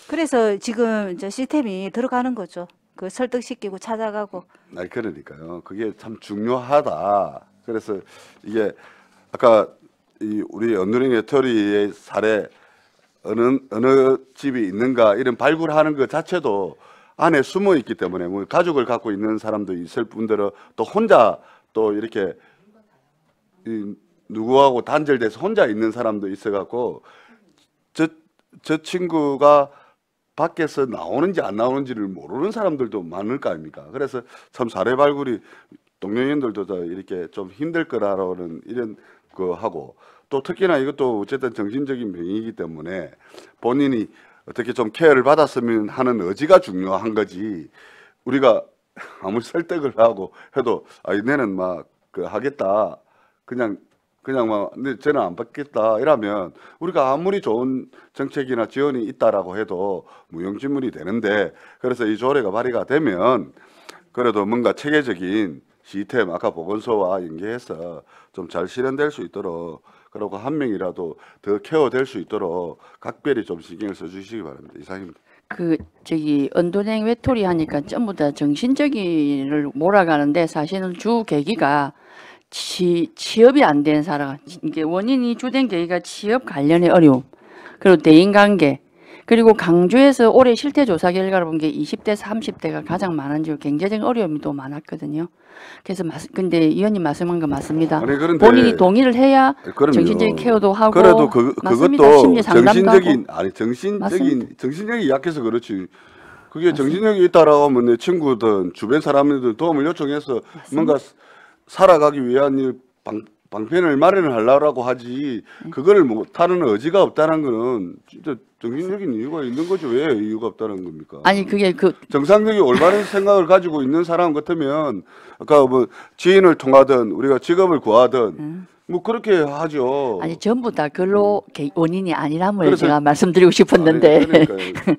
S2: 그래서 지금 이제 시스템이 들어가는 거죠. 그 설득시키고 찾아가고.
S6: 아니 그러니까요. 그게 참 중요하다. 그래서 이게 아까 이 우리 언둔형 외톨이의 사례 어느 집이 있는가 이런 발굴하는 것 자체도 안에 숨어 있기 때문에 뭐 가족을 갖고 있는 사람도 있을 뿐더러 또 혼자 또 이렇게 누구하고 단절돼서 혼자 있는 사람도 있어갖고 저 친구가 밖에서 나오는지 안 나오는지를 모르는 사람들도 많을 거 아닙니까? 그래서 참 사례 발굴이 동료인들도 다 이렇게 좀 힘들 거라는 이런 거 하고 또 특히나 이것도 어쨌든 정신적인 병이기 때문에 본인이 어떻게 좀 케어를 받았으면 하는 의지가 중요한 거지. 우리가 아무리 설득을 하고 해도 내는 막 그 하겠다. 그냥 막 근데 쟤는 안 받겠다 이러면 우리가 아무리 좋은 정책이나 지원이 있다라고 해도 무용지물이 되는데 그래서 이 조례가 발의가 되면 그래도 뭔가 체계적인 시스템 아까 보건소와 연계해서 좀 잘 실현될 수 있도록 그리고 한 명이라도 더 케어될 수 있도록 각별히 좀 신경을 써주시기 바랍니다. 이상입니다.
S4: 언둔형 외톨이 하니까 전부 다 정신적인을 몰아가는데 사실은 주 계기가 취업이 안 된 사람, 이게 원인이 주된 계기가 취업 관련의 어려움, 그리고 대인관계, 그리고 강주에서 올해 실태 조사 결과를 본 게 20대, 30대가 가장 많은지 경제적 어려움이 또 많았거든요. 그래서 근데 의원님 말씀한 거 맞습니다.
S6: 아니, 그런데
S4: 본인이 동의를 해야
S6: 그럼요.
S4: 정신적인 케어도 하고
S6: 그래도
S4: 맞습니다.
S6: 그것도
S4: 심리 상담도
S6: 정신적인
S4: 하고.
S6: 아니
S4: 맞습니다.
S6: 정신력이 약해서 그렇지. 그게 정신력이 있다라고 하면 내 친구든 주변 사람들은 도움을 요청해서 뭔가 살아가기 위한 이 방편을 마련을 하려고 하지 그거를 못하는 의지가 없다는 거는 진짜 정신적인 이유가 있는 거죠. 왜 이유가 없다는 겁니까?
S4: 아니 그게 그
S6: 정상적인 올바른 생각을 가지고 있는 사람 같으면 아까 뭐 지인을 통하든 우리가 직업을 구하든 뭐 그렇게 하죠.
S4: 아니 전부 다 근로 원인이 아니람을
S6: 그래서-
S4: 제가 말씀드리고 싶었는데
S6: 아니, 그러니까요.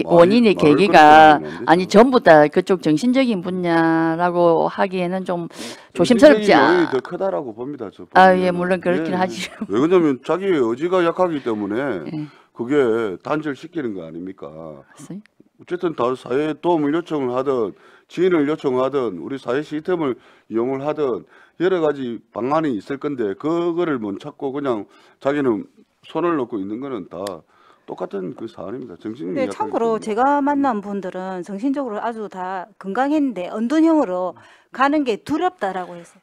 S4: 원인의
S6: 말을
S4: 계기가
S6: 그렇게 하면 안 되죠.
S4: 아니 전부 다 그쪽 정신적인 분야라고 하기에는 좀 조심스럽지
S6: 정신적인
S4: 않.
S6: 원인이 더 크다라고 봅니다. 저
S4: 아,
S6: 보기에는.
S4: 예, 물론 그렇긴 하지.
S6: 왜 그러냐면 자기의 의지가 약하기 때문에
S4: 예.
S6: 그게 단절시키는 거 아닙니까?
S4: 맞습니다.
S6: 어쨌든 다 사회에 도움을 요청을 하든 지인을 요청하든 우리 사회 시스템을 이용을 하든 여러 가지 방안이 있을 건데 그거를 못 찾고 그냥 자기는 손을 놓고 있는 거는 다 똑같은 그 사안입니다. 정신이
S2: 근데
S6: 약하기
S2: 참고로
S6: 때문에.
S2: 제가 만난 분들은 정신적으로 아주 다 건강했는데 언둔형으로 가는 게 두렵다라고 했어요.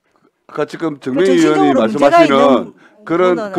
S6: 아까 지금 정명희
S2: 정신적으로
S6: 의원이
S2: 문제가
S6: 말씀하시는
S2: 있는 분은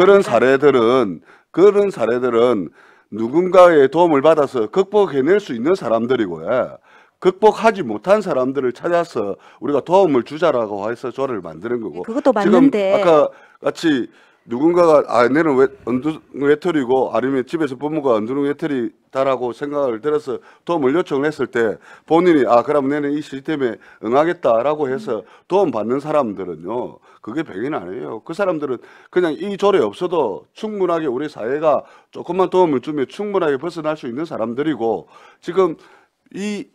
S6: 그런 사례들은 누군가의 도움을 받아서 극복해낼 수 있는 사람들이고요. 극복하지 못한 사람들을 찾아서 우리가 도움을 주자라고 해서 조례를 만드는 거고.
S2: 그것도 맞는데.
S6: 지금 아까 같이 누군가가 내는 언둔 외톨이고 아니면 집에서 부모가 언둔 외톨이다라고 생각을 들어서 도움을 요청을 했을 때 본인이 그럼 내는 이 시스템에 응하겠다라고 해서 도움 받는 사람들은요 그게 병인 아니에요. 그 사람들은 그냥 이 조례 없어도 충분하게 우리 사회가 조금만 도움을 주면 충분하게 벗어날 수 있는 사람들이고 지금 이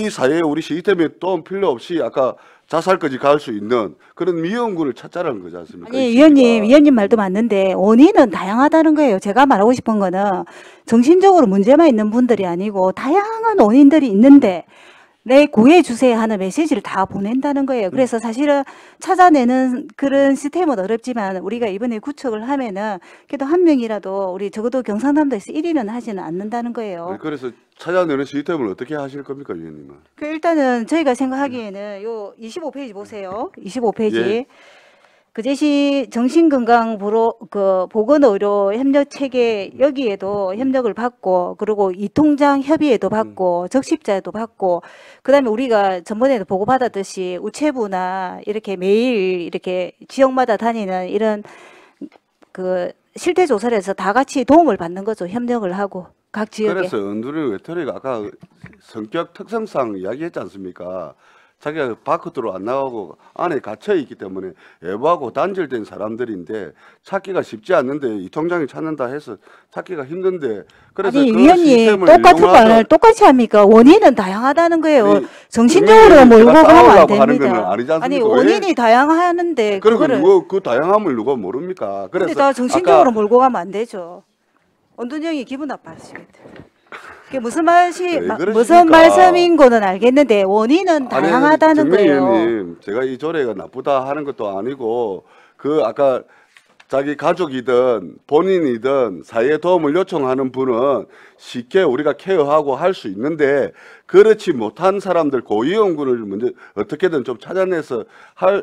S6: 사회에 우리 시스템에 도움 필요 없이 아까 자살까지 갈 수 있는 그런 미연군을 찾자라는 거지 않습니까?
S2: 아니
S6: 이
S2: 위원님 말도 맞는데 원인은 다양하다는 거예요. 제가 말하고 싶은 거는 정신적으로 문제만 있는 분들이 아니고 다양한 원인들이 있는데 내 구해 주세요 하는 메시지를 다 보낸다는 거예요. 그래서 사실은 찾아내는 그런 시스템은 어렵지만 우리가 이번에 구축을 하면은 그래도 한 명이라도 우리 적어도 경상남도에서 1위는 하지는 않는다는 거예요.
S6: 그래서 찾아내는 시스템을 어떻게 하실 겁니까, 위원님은?
S2: 그 일단은 저희가 생각하기에는 요 25페이지 보세요. 25페이지.
S6: 예.
S2: 그 제시 정신건강부로 그 보건의료 협력 체계 여기에도 협력을 받고 그리고 이통장 협의회도 받고 적십자도 받고 그다음에 우리가 전번에도 보고받았듯이 우체부나 이렇게 매일 이렇게 지역마다 다니는 이런 그 실태 조사를 해서 다 같이 도움을 받는 거죠. 협력을 하고 각 지역에.
S6: 그래서 은둔의 외톨이가 아까 성격 특성상 이야기했지 않습니까? 자기가 밖으로 안 나가고 안에 갇혀 있기 때문에 외부하고 단절된 사람들인데 찾기가 쉽지 않는데 이 통장을 찾는다 해서 찾기가 힘든데 그래서
S2: 아니
S6: 그
S2: 위원님
S6: 시스템을
S2: 똑같은
S6: 이용하서
S2: 말을 똑같이 합니까? 원인은 다양하다는 거예요.
S6: 아니,
S2: 정신적으로
S6: 위원님이
S2: 몰고
S6: 제가
S2: 가면 안
S6: 싸우려고 하는
S2: 됩니다.
S6: 건 아니지 않습니까?
S2: 아니
S6: 왜?
S2: 원인이 다양하는데
S6: 그리고
S2: 그거를
S6: 그 다양함을 누가 모릅니까?
S2: 근데
S6: 그래서
S2: 다 정신적으로
S6: 아까
S2: 몰고 가면 안 되죠. 언둔형이 기분 나빠하시겠다. 그게 무슨 말이
S6: 왜 그러십니까?
S2: 무슨 말씀인 거는 알겠는데 원인은 다양하다는
S6: 정명희
S2: 거예요.
S6: 의원님, 제가 이 조례가 나쁘다 하는 것도 아니고 그 아까 자기 가족이든 본인이든 사회에 도움을 요청하는 분은 쉽게 우리가 케어하고 할 수 있는데 그렇지 못한 사람들 고위험군을 먼저 어떻게든 좀 찾아내서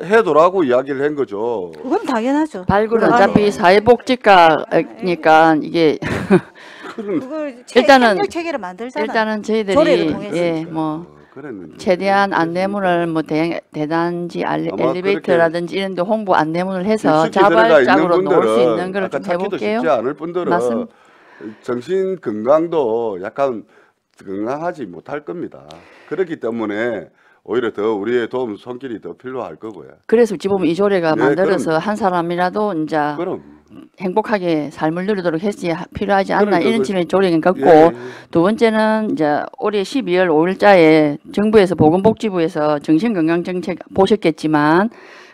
S6: 해도라고 이야기를 한 거죠.
S2: 그건 당연하죠.
S4: 발굴은
S2: 그거
S4: 어차피
S2: 아니에요.
S4: 사회복지과니까 이게
S2: 그걸
S4: 일단은-
S2: 협력 체계를 만들잖아요.
S4: 일단은
S2: 조례를
S4: 저희들이
S2: 통해서.
S6: 그랬는데
S4: 최대한 안내문을 뭐 대단지
S6: 아마
S4: 엘리베이터라든지 이런 데 홍보 안내문을 해서
S6: 깊숙이 들어가
S4: 자발적으로
S6: 있는
S4: 놓을 수
S6: 분들은
S4: 있는 걸
S6: 아까
S4: 좀
S6: 찾기도
S4: 해볼게요.
S6: 쉽지 않을 분들은
S4: 맞습니다.
S6: 정신 건강도 약간 건강하지 못할 겁니다. 그렇기 때문에 오히려 더 우리의 도움 손길이 더 필요할 거고요.
S4: 그래서 어찌 보면 이 조례가
S6: 네,
S4: 만들어서 한 사람이라도 이제
S6: 그럼
S4: 행복하게 삶을 누리도록 했지 필요하지 않나
S6: 그러니까
S4: 이런
S6: 그-
S4: 측면의 조례는 갖고
S6: 예.
S4: 두 번째는 이제 올해 12월 5일자에 정부에서 보건복지부에서 정신건강정책 보셨겠지만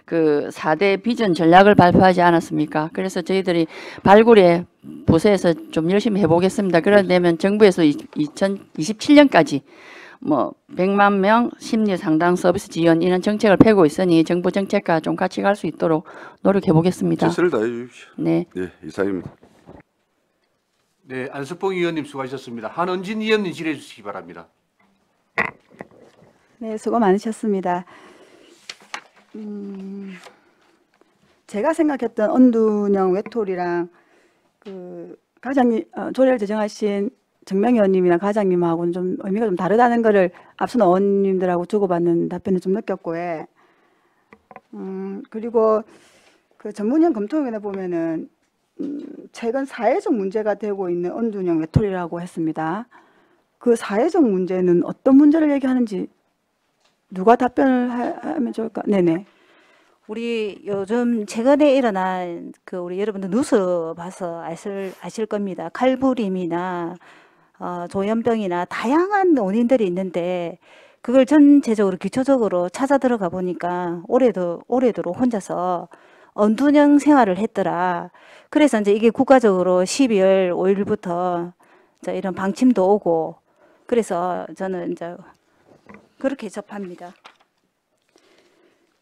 S4: 그 4대 비전 전략을 발표하지 않았습니까? 그래서 저희들이 발굴에 부서에서 좀 열심히 해보겠습니다. 그러려면 정부에서 2027년까지 뭐 100만 명 심리 상담 서비스 지원 이런 정책을 펴고 있으니 정부 정책과 좀 같이 갈 수 있도록 노력해 보겠습니다.
S6: 최선을 다해 주십시오.
S4: 네.
S6: 예, 이상입니다.
S1: 네, 안석봉 의원님 수고하셨습니다. 한은진 의원님 질의해 주시기 바랍니다.
S3: 네, 수고 많으셨습니다. 제가 생각했던 언둔형 외톨이랑 그 과장님 조례를 제정하신 정명 의원님이랑 과장님하고는 좀 의미가 좀 다르다는 거를 앞선 의원님들하고 주고받는 답변을 좀 느꼈고요. 그리고 그 전문형 검토위원회 보면은 최근 사회적 문제가 되고 있는 언둔형 외톨이라고 했습니다. 그 사회적 문제는 어떤 문제를 얘기하는지 누가 답변을 하면 좋을까? 네네.
S2: 우리 요즘 최근에 일어난 그 우리 여러분들 뉴스 봐서 아실 겁니다. 칼부림이나 조현병이나 다양한 원인들이 있는데 그걸 전체적으로 기초적으로 찾아 들어가 보니까 올해도록 혼자서 언둔형 생활을 했더라. 그래서 이제 이게 국가적으로 12월 5일부터 이런 방침도 오고 그래서 저는 이제 그렇게 접합니다.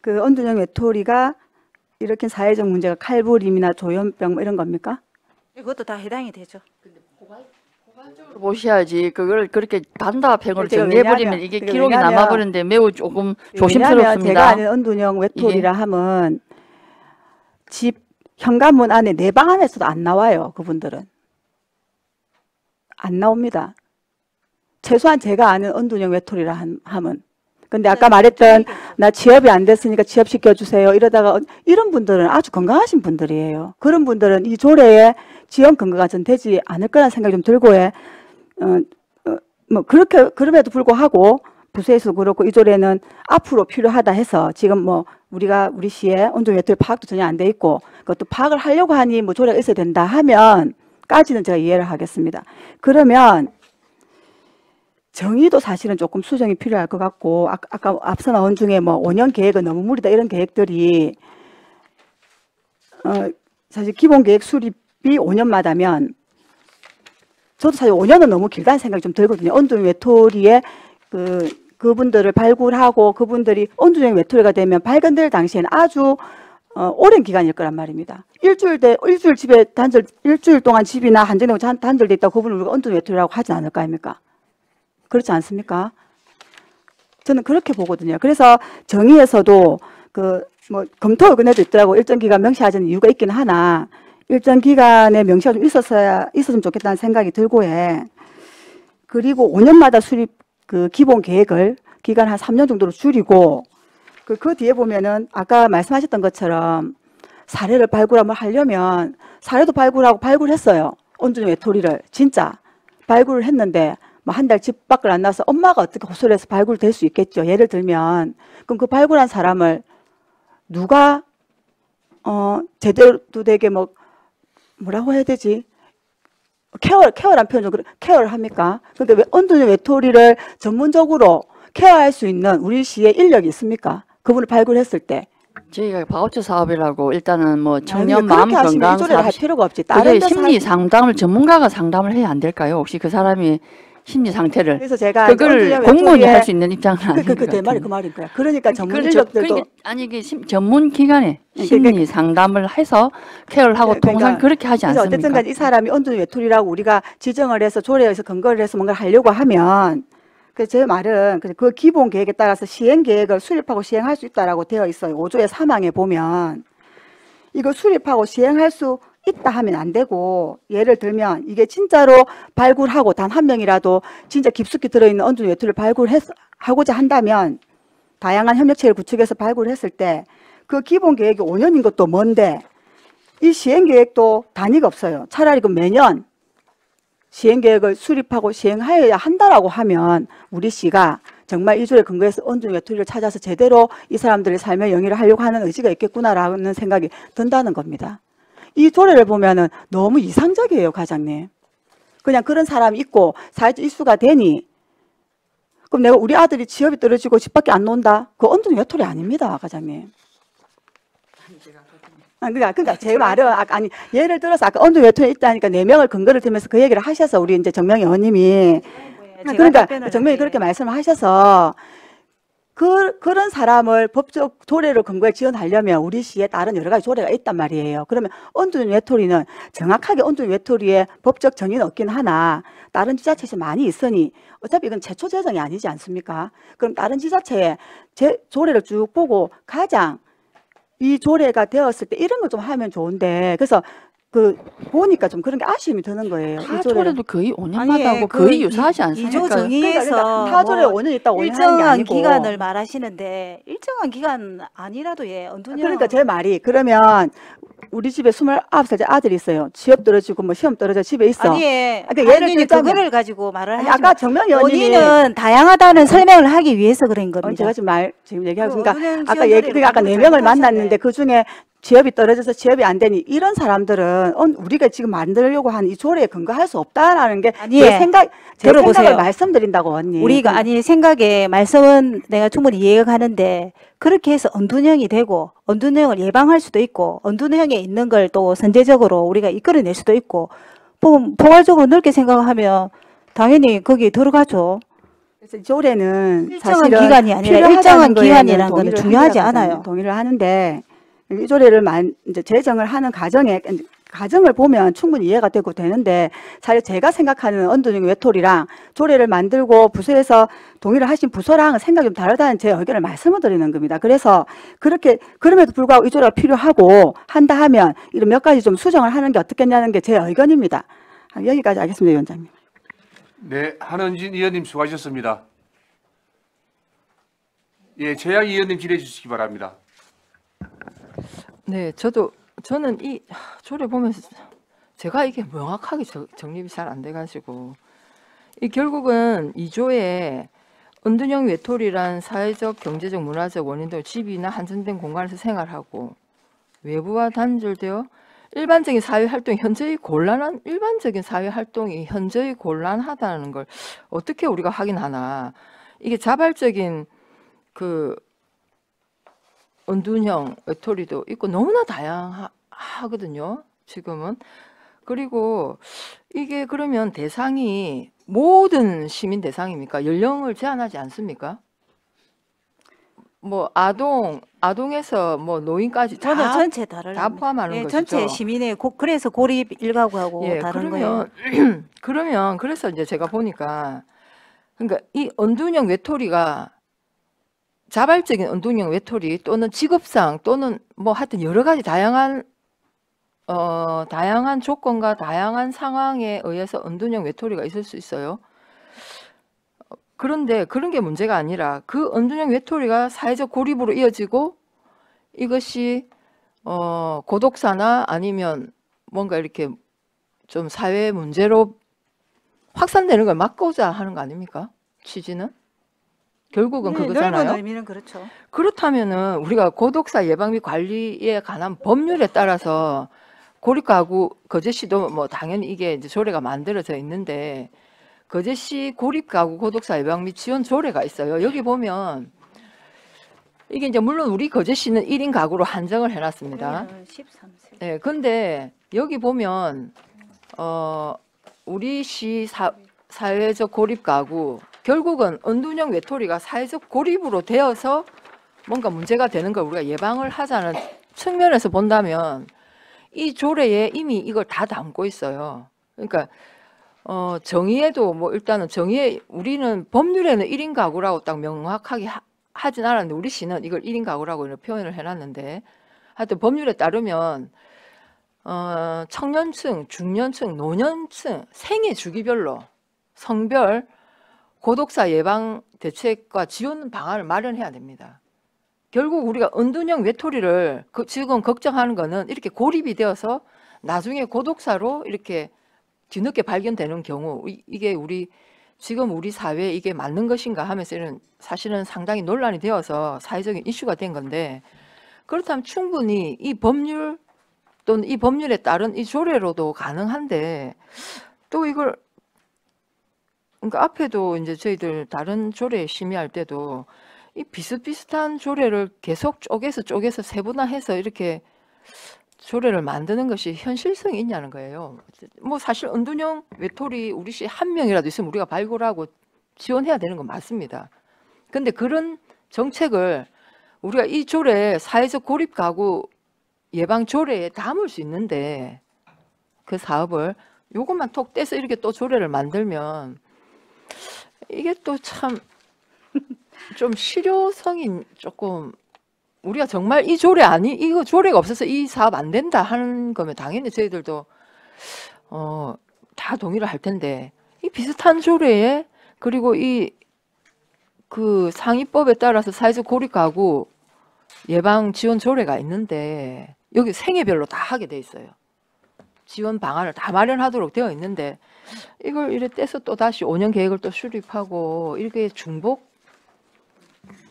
S3: 그 언둔형 외톨이가 이렇게 사회적 문제가 칼부림이나 조현병 뭐 이런 겁니까?
S2: 그것도 다 해당이 되죠.
S4: 보셔야지 그걸 그렇게 단답형으로
S3: 제가
S4: 정리해버리면
S3: 왜냐하면-
S4: 이게
S3: 제가
S4: 기록이
S3: 왜냐하면-
S4: 남아버리는데 매우 조금
S3: 왜냐하면
S4: 조심스럽습니다.
S3: 제가 아는 언둔형 외톨이라 하면 집 현관문 안에 내 방 안에서도 안 나와요. 그분들은 안 나옵니다. 최소한 제가 아는 언둔형 외톨이라 하면. 근데 아까 말했던 나 취업이 안 됐으니까 취업시켜 주세요. 이러다가 이런 분들은 아주 건강하신 분들이에요. 그런 분들은 이 조례에 지원 근거가 전 되지 않을 거라는 생각이 좀 들고 해. 뭐 그렇게 그럼에도 불구하고 부서에서 그렇고 이 조례는 앞으로 필요하다 해서 지금 뭐 우리 시에 언둔형 외톨이 파악도 전혀 안 돼 있고 그것도 파악을 하려고 하니 뭐 조례가 있어야 된다 하면까지는 제가 이해를 하겠습니다. 그러면 정의도 사실은 조금 수정이 필요할 것 같고 아까 앞서 나온 중에 뭐 5년 계획은 너무 무리다 이런 계획들이 사실 기본 계획 수립이 5년마다면 저도 사실 5년은 너무 길다는 생각이 좀 들거든요. 언둔형 외톨이의 그분들을 발굴하고 그분들이 언둔형 외톨이가 되면 발견될 당시에는 아주 오랜 기간일 거란 말입니다. 일주일 동안 집이나 한정되고 단절돼 있다고 그분을 우리가 언둔형 외톨이라고 하지 않을 거 아닙니까? 그렇지 않습니까? 저는 그렇게 보거든요. 그래서 정의에서도 뭐 검토 의견에도 있더라고 일정 기간 명시하자는 이유가 있긴 하나 일정 기간의 명시가 좀 있었으면 좋겠다는 생각이 들고 해. 그리고 5년마다 수립 그 기본 계획을 기간 한 3년 정도로 줄이고 그 뒤에 보면은 아까 말씀하셨던 것처럼 사례를 하려면 사례도 발굴했어요. 언둔형 외톨이를 진짜 발굴을 했는데 뭐 한 달 집 밖을 안 나와서 엄마가 어떻게 호소를 해서 발굴될 수 있겠죠. 예를 들면 그럼 그 발굴한 사람을 누가 제대로 되게 뭐라고 해야 되지? 케어란 표현 좀 케어를 합니까? 근데 왜 언둔형 외톨이를 전문적으로 케어할 수 있는 우리 시에 인력이 있습니까? 그분을 발굴했을 때.
S4: 저희가 바우처 사업이라고 일단은 뭐 청년
S3: 아니,
S4: 마음
S3: 그렇게 하시면
S4: 건강
S3: 이 조례를 할
S4: 사업
S3: 필요가 없지.
S4: 그게
S3: 다른 데
S4: 심리 상담을 전문가가 상담을 해야 안 될까요? 혹시 그 사람이 심리 상태를
S3: 그래서 제가
S4: 그걸 공무원이 할 수 있는 입장은 아닌 것
S3: 내 말이
S4: 같은데.
S3: 그 말인 거야. 그러니까 전문
S4: 그건
S3: 인력들도
S4: 그러니까 아니 이게 전문 기관에
S3: 그러니까
S4: 심리 상담을 해서 케어를 하고 통상 그렇게 하지
S3: 그래서
S4: 않습니까?
S3: 어쨌든 간에 이 사람이 언둔형 외톨이라고 우리가 지정을 해서 조례에서 근거를 해서 뭔가를 하려고 하면 제 말은 그 기본 계획에 따라서 시행 계획을 수립하고 시행할 수 있다라고 되어 있어요. 5조의 3항에 보면 이거 수립하고 시행할 수 있다 하면 안 되고 예를 들면 이게 진짜로 발굴하고 단 한 명이라도 진짜 깊숙이 들어있는 언둔형 외톨이를 발굴하고자 한다면 다양한 협력체를 구축해서 발굴했을 때 그 기본 계획이 5년인 것도 뭔데 이 시행 계획도 단위가 없어요. 차라리 그 매년 시행 계획을 수립하고 시행하여야 한다라고 하면 우리 시가 정말 이 조례 근거에서 언둔형 외톨이를 찾아서 제대로 이 사람들의 삶의 영위를 하려고 하는 의지가 있겠구나라는 생각이 든다는 겁니다. 이 조례를 보면은 너무 이상적이에요, 과장님. 그냥 그런 사람이 있고 사회적 이슈가 되니 그럼 내가 우리 아들이 취업이 떨어지고 집 밖에 안 논다? 그거 언둔형 외톨이 아닙니다, 과장님. 그러니까 제 말은 아니 예를 들어서 아까 언둔형 외톨이 있다니까 4명을 근거를 들면서 그 얘기를 하셔서 우리 이제 정명 의원님이
S2: 제가
S3: 그러니까
S2: 답변을
S3: 정명이
S2: 할게요.
S3: 그렇게 말씀을 하셔서 그런 사람을 법적 조례를 근거에 지원하려면 우리 시에 다른 여러 가지 조례가 있단 말이에요. 그러면 언둔 외톨이는 정확하게 언둔 외톨이의 법적 정의는 없긴 하나 다른 지자체에서 많이 있으니 어차피 이건 최초 제정이 아니지 않습니까? 그럼 다른 지자체에 조례를 쭉 보고 가장 이 조례가 되었을 때 이런 거 좀 하면 좋은데 그래서 보니까 좀 그런 게 아쉬움이 드는 거예요.
S4: 다
S3: 이 조례를.
S4: 조례도 거의 5년마다
S2: 아니,
S4: 하고
S2: 그
S4: 거의 유사하지
S2: 이조
S4: 않습니까?
S2: 정의에서
S3: 그러니까 타 조례
S2: 뭐
S3: 5년 있다 5년 하는 게
S2: 일정한
S3: 아니고
S2: 기간을 말하시는데 일정한 기간 아니라도 예, 언두년
S3: 그러니까 제 말이 그러면 우리 집에 29살짜리 아들이 있어요. 취업 떨어지고 뭐 시험 떨어져 집에 있어.
S2: 아니
S3: 그러니까 예를
S2: 아니,
S3: 들자면
S2: 그거를 가지고 말을
S3: 아니,
S2: 하지
S3: 아까 정명 의원님이
S2: 원인은 다양하다는 설명을 하기 위해서 그런 겁니다.
S3: 제가 지금 얘기하고
S2: 그
S3: 있으니까
S2: 언두년
S3: 아까
S2: 지원
S3: 그러니까 아까
S2: 조례를
S3: 4명을
S2: 잘못하셨네.
S3: 만났는데 그 중에 취업이 떨어져서 취업이 안 되니 이런 사람들은 우리가 지금 만들려고 하는 이 조례에 근거할 수 없다라는 게
S2: 아니,
S3: 제 생각을
S2: 들어보세요.
S3: 말씀드린다고 언니.
S2: 우리가 아니 생각에 말씀은 내가 충분히 이해가 가는데 그렇게 해서 언둔형이 되고 언둔형을 예방할 수도 있고 언둔형에 있는 걸 또 선제적으로 우리가 이끌어낼 수도 있고 포괄적으로 넓게 생각하면 당연히 거기에 들어가죠.
S3: 그래서 이 조례는
S2: 일정한
S3: 사실은
S2: 기간이 아니라
S3: 필요하다는
S2: 일정한
S3: 거에는
S2: 기간이라는 거는
S3: 동의를
S2: 중요하지
S3: 합니다.
S2: 않아요.
S3: 동의를 하는데 이 조례를 이제 제정을 하는 과정을 보면 충분히 이해가 되고 되는데 사실 제가 생각하는 언둔형 외톨이랑 조례를 만들고 부서에서 동의를 하신 부서랑은 생각이 좀 다르다는 제 의견을 말씀을 드리는 겁니다. 그래서 그럼에도 불구하고 이 조례가 필요하고 한다 하면 이런 몇 가지 좀 수정을 하는 게 어떻겠냐는 게 제 의견입니다. 여기까지 하겠습니다, 위원장님.
S1: 네, 한은진 의원님 수고하셨습니다. 예, 최양 의원님 질의해 주시기 바랍니다.
S7: 네, 저는 이 조례 보면서 제가 이게 명확하게 정립이 잘 안 돼가지고 이 결국은 2조에 은둔형 외톨이란 사회적, 경제적, 문화적 원인 등 집이나 한정된 공간에서 생활하고 외부와 단절되어 일반적인 사회활동이 일반적인 사회활동이 현저히 곤란하다는 걸 어떻게 우리가 확인하나. 이게 자발적인 언둔형 외톨이도 있고 너무나 다양하거든요. 지금은. 그리고 이게 그러면 대상이 모든 시민 대상입니까? 연령을 제한하지 않습니까? 뭐 아동에서 뭐 노인까지
S2: 저는
S7: 다
S2: 전체 다를
S7: 다 포함하는
S2: 예,
S7: 것이죠.
S2: 전체 시민의 그래서 고립 일가구하고
S7: 예,
S2: 다른 거예요.
S7: 그러면 그래서 이제 제가 보니까 그러니까 이 언둔형 외톨이가 자발적인 언둔형 외톨이 또는 직업상 또는 뭐 하여튼 여러 가지 다양한 조건과 다양한 상황에 의해서 언둔형 외톨이가 있을 수 있어요. 그런데 그런 게 문제가 아니라 그 언둔형 외톨이가 사회적 고립으로 이어지고 이것이 고독사나 아니면 뭔가 이렇게 좀 사회 문제로 확산되는 걸 막고자 하는 거 아닙니까? 취지는? 결국은 그거잖아요.
S2: 넓은 의미는 그렇죠.
S7: 그렇다면은 우리가 고독사 예방 및 관리에 관한 법률에 따라서 고립가구 거제시도 뭐 당연히 이게 이제 조례가 만들어져 있는데 거제시 고립가구 고독사 예방 및 지원 조례가 있어요. 여기 보면 이게 이제 물론 우리 거제시는 1인 가구로 한정을 해놨습니다.
S2: 13세.
S7: 네, 근데 여기 보면 우리 시 사회적 고립 가구 결국은 언둔형 외톨이가 사회적 고립으로 되어서 뭔가 문제가 되는 걸 우리가 예방을 하자는 측면에서 본다면 이 조례에 이미 이걸 다 담고 있어요. 그러니까 정의에도 뭐 일단은 우리는 법률에는 1인 가구라고 딱 명확하게 하진 않았는데 우리 시는 이걸 1인 가구라고 이렇게 표현을 해놨는데 하여튼 법률에 따르면 청년층, 중년층, 노년층 생애 주기별로 성별 고독사 예방 대책과 지원 방안을 마련해야 됩니다. 결국 우리가 언둔형 외톨이를 지금 걱정하는 거는 이렇게 고립이 되어서 나중에 고독사로 이렇게 뒤늦게 발견되는 경우 이게 지금 우리 사회에 이게 맞는 것인가 하면서 사실은 상당히 논란이 되어서 사회적인 이슈가 된 건데 그렇다면 충분히 이 법률 또는 이 법률에 따른 이 조례로도 가능한데 또 이걸 그러니까 앞에도 이제 저희들 다른 조례 심의할 때도 이 비슷비슷한 조례를 계속 쪼개서 세분화해서 이렇게 조례를 만드는 것이 현실성이 있냐는 거예요. 뭐 사실 언둔형 외톨이 우리 시 한 명이라도 있으면 우리가 발굴하고 지원해야 되는 건 맞습니다. 근데 그런 정책을 우리가 이 조례 사회적 고립 가구 예방 조례에 담을 수 있는데 그 사업을 요것만 톡 떼서 이렇게 또 조례를 만들면 이게 또 참 좀 실효성이 조금 우리가 정말 이 조례 이거 조례가 없어서 이 사업 안 된다 하는 거면 당연히 저희들도 다 동의를 할 텐데 이 비슷한 조례에 그리고 이 그 상위법에 따라서 사회적 고립 가구 예방 지원 조례가 있는데 여기 생애별로 다 하게 돼 있어요. 지원 방안을 다 마련하도록 되어 있는데 이걸 이래 떼서 또 다시 5년 계획을 또 수립하고 이렇게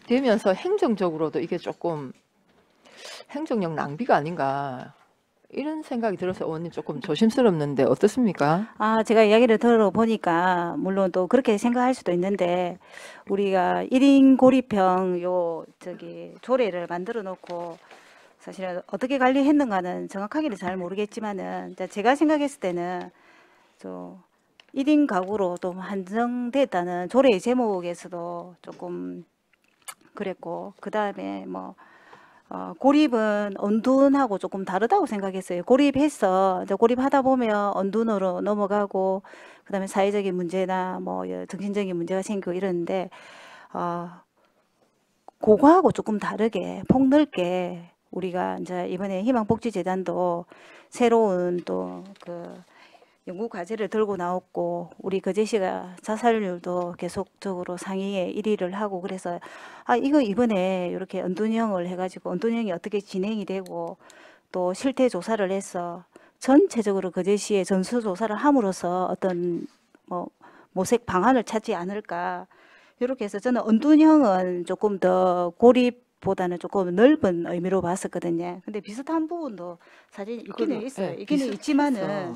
S7: 중복되면서 행정적으로도 이게 조금 행정력 낭비가 아닌가 이런 생각이 들어서 의원님 조금 조심스럽는데 어떻습니까?
S2: 제가 이야기를 들어보니까 물론 또 그렇게 생각할 수도 있는데 우리가 1인 고립형 조례를 만들어 놓고 사실은 어떻게 관리했는가는 정확하게는 잘 모르겠지만은 제가 생각했을 때는 1인 가구로 또 한정됐다는 조례의 제목에서도 조금 그랬고 그다음에 고립은 언둔하고 조금 다르다고 생각했어요. 고립해서 고립하다 보면 언둔으로 넘어가고 그다음에 사회적인 문제나 정신적인 문제가 생기고 이러는데 그거하고 조금 다르게 폭넓게 우리가 이제 이번에 희망복지재단도 새로운 또 연구 과제를 들고 나왔고 우리 거제시가 자살률도 계속적으로 상위에 1위를 하고 그래서 이거 이번에 이렇게 언둔형을 해가지고 언둔형이 어떻게 진행이 되고 또 실태 조사를 해서 전체적으로 거제시에 전수조사를 함으로써 어떤 모색 방안을 찾지 않을까 이렇게 해서 저는 언둔형은 조금 더 고립보다는 조금 넓은 의미로 봤었거든요. 근데 비슷한 부분도 사실 있기는 있어요. 있기는 있지만은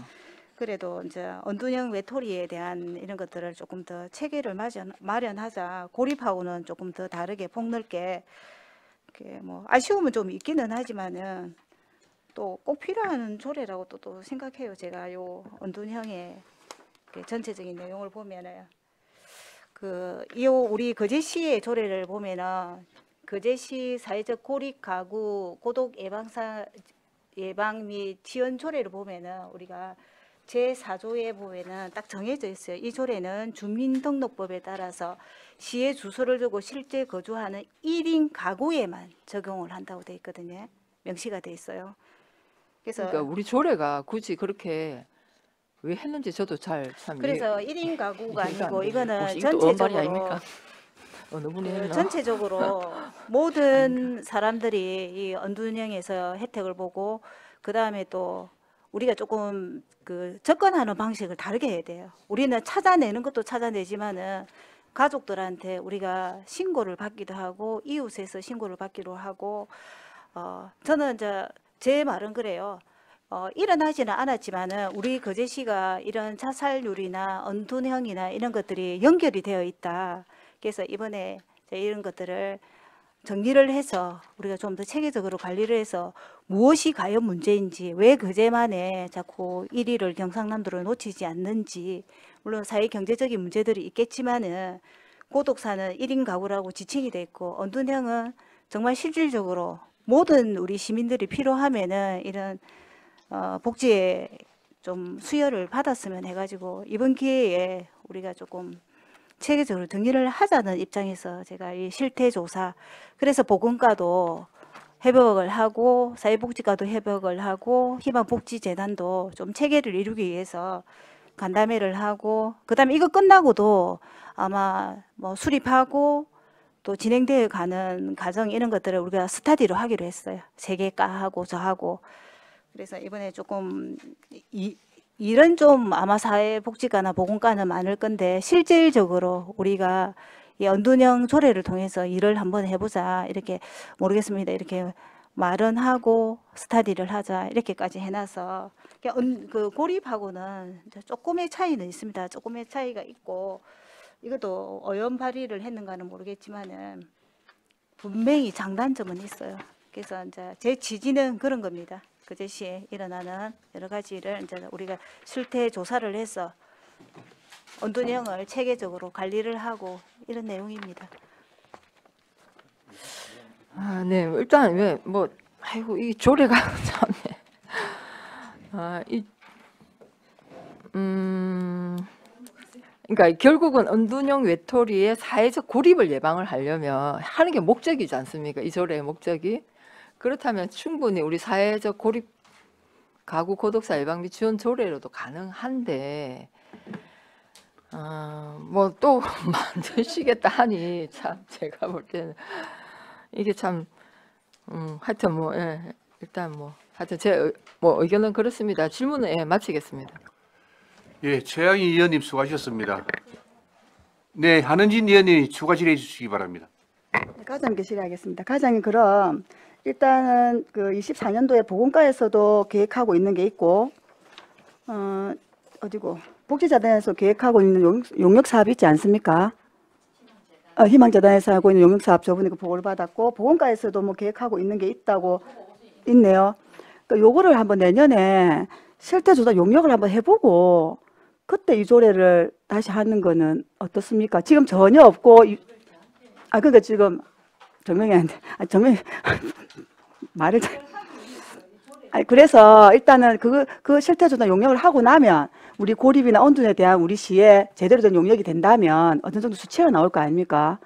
S2: 그래도 이제 언둔형 외톨이에 대한 이런 것들을 조금 더 체계를 마련하자. 고립하고는 조금 더 다르게 폭넓게 아쉬움은 좀 있기는 하지만은 또 꼭 필요한 조례라고 또 생각해요. 제가 요 언둔형의 전체적인 내용을 보면은 우리 거제시의 조례를 보면은 거제시 사회적 고립 가구 고독 예방 및 지원 조례를 보면은 우리가 제4조에 보면은 딱 정해져 있어요. 이 조례는 주민등록법에 따라서 시에 주소를 두고 실제 거주하는 1인 가구에만 적용을 한다고 돼 있거든요. 명시가 돼 있어요. 그래서
S7: 그러니까 우리 조례가 굳이 그렇게 왜 했는지 저도
S2: 그래서 1인 가구가 아니고 이거는
S4: 혹시 이것도 원발이 아닙니까?
S7: 어느 분이 했나?
S2: 전체적으로 모든 사람들이 이 언둔형에서 혜택을 보고 그 다음에 또 우리가 조금 접근하는 방식을 다르게 해야 돼요. 우리는 찾아내는 것도 찾아내지만은 가족들한테 우리가 신고를 받기도 하고 이웃에서 신고를 받기도 하고 저는 이제 제 말은 그래요. 일어나지는 않았지만은 우리 거제시가 이런 자살률이나 언둔형이나 이런 것들이 연결이 되어 있다. 그래서 이번에 이런 것들을 정리를 해서 우리가 좀 더 체계적으로 관리를 해서 무엇이 과연 문제인지 왜 거제만에 자꾸 1위를 경상남도로 놓치지 않는지 물론 사회 경제적인 문제들이 있겠지만은 고독사는 1인 가구라고 지칭이 돼 있고 언둔형은 정말 실질적으로 모든 우리 시민들이 필요하면은 이런 복지에 좀 수혈을 받았으면 해가지고 이번 기회에 우리가 조금 체계적으로 정리를 하자는 입장에서 제가 이 실태조사 그래서 보건과도 협약을 하고 사회복지과도 협약을 하고 희망복지재단도 좀 체계를 이루기 위해서 간담회를 하고 그다음에 이거 끝나고도 아마 수립하고 또 진행되어 가는 과정 이런 것들을 우리가 스터디로 하기로 했어요. 세계과하고 저하고 그래서 이번에 조금 일은 좀 아마 사회복지과나 보건과는 많을 건데 실질적으로 우리가 이 언둔형 조례를 통해서 일을 한번 해보자 이렇게 모르겠습니다. 이렇게 마련하고 스터디를 하자 이렇게까지 해놔서 그 고립하고는 조금의 차이는 있습니다. 조금의 차이가 있고 이것도 어연 발의를 했는가는 모르겠지만은 분명히 장단점은 있어요. 그래서 이제 제 취지는 그런 겁니다. 거제시에 일어나는 여러 가지를 이제 우리가 실태 조사를 해서 언둔형을 체계적으로 관리를 하고 이런 내용입니다.
S7: 아, 네. 일단 왜 뭐 아이고 이 조례가 참네. 아, 그러니까 결국은 언둔형 외톨이의 사회적 고립을 예방을 하려면 하는 게 목적이지 않습니까? 이 조례의 목적이. 그렇다면 충분히 우리 사회적 고립 가구 고독사 예방 및 지원 조례로도 가능한데 뭐 또 만드시겠다 하니 참 제가 볼 때는 이게 참 하여튼 뭐 예, 일단 뭐 하여튼 제 뭐 의견은 그렇습니다. 질문은 예, 마치겠습니다.
S1: 예, 최양희 의원님 수고하셨습니다. 네, 한은진 의원님 추가 질의해 주시기 바랍니다.
S8: 과장님께 질의하겠습니다. 과장님 그럼 일단은 그 24년도에 보건과에서도 계획하고 있는 게 있고 어디고 복지재단에서 계획하고 있는 용역 사업이 있지 않습니까? 희망재단에서 하고 있는 용역 사업 저번에 그 보고를 받았고 보건과에서도 뭐 계획하고 있는 게 있다고 있네요. 그러니까 요거를 한번 내년에 실태조사 용역을 한번 해보고 그때 이 조례를 다시 하는 거는 어떻습니까? 지금 전혀 없고 그러니까 지금 정명이한테 정명 말을 그래서 일단은 그 실태조사 용역을 하고 나면 우리 고립이나 언둔에 대한 우리 시에 제대로 된 용역이 된다면 어느 정도 수치가 나올 거 아닙니까?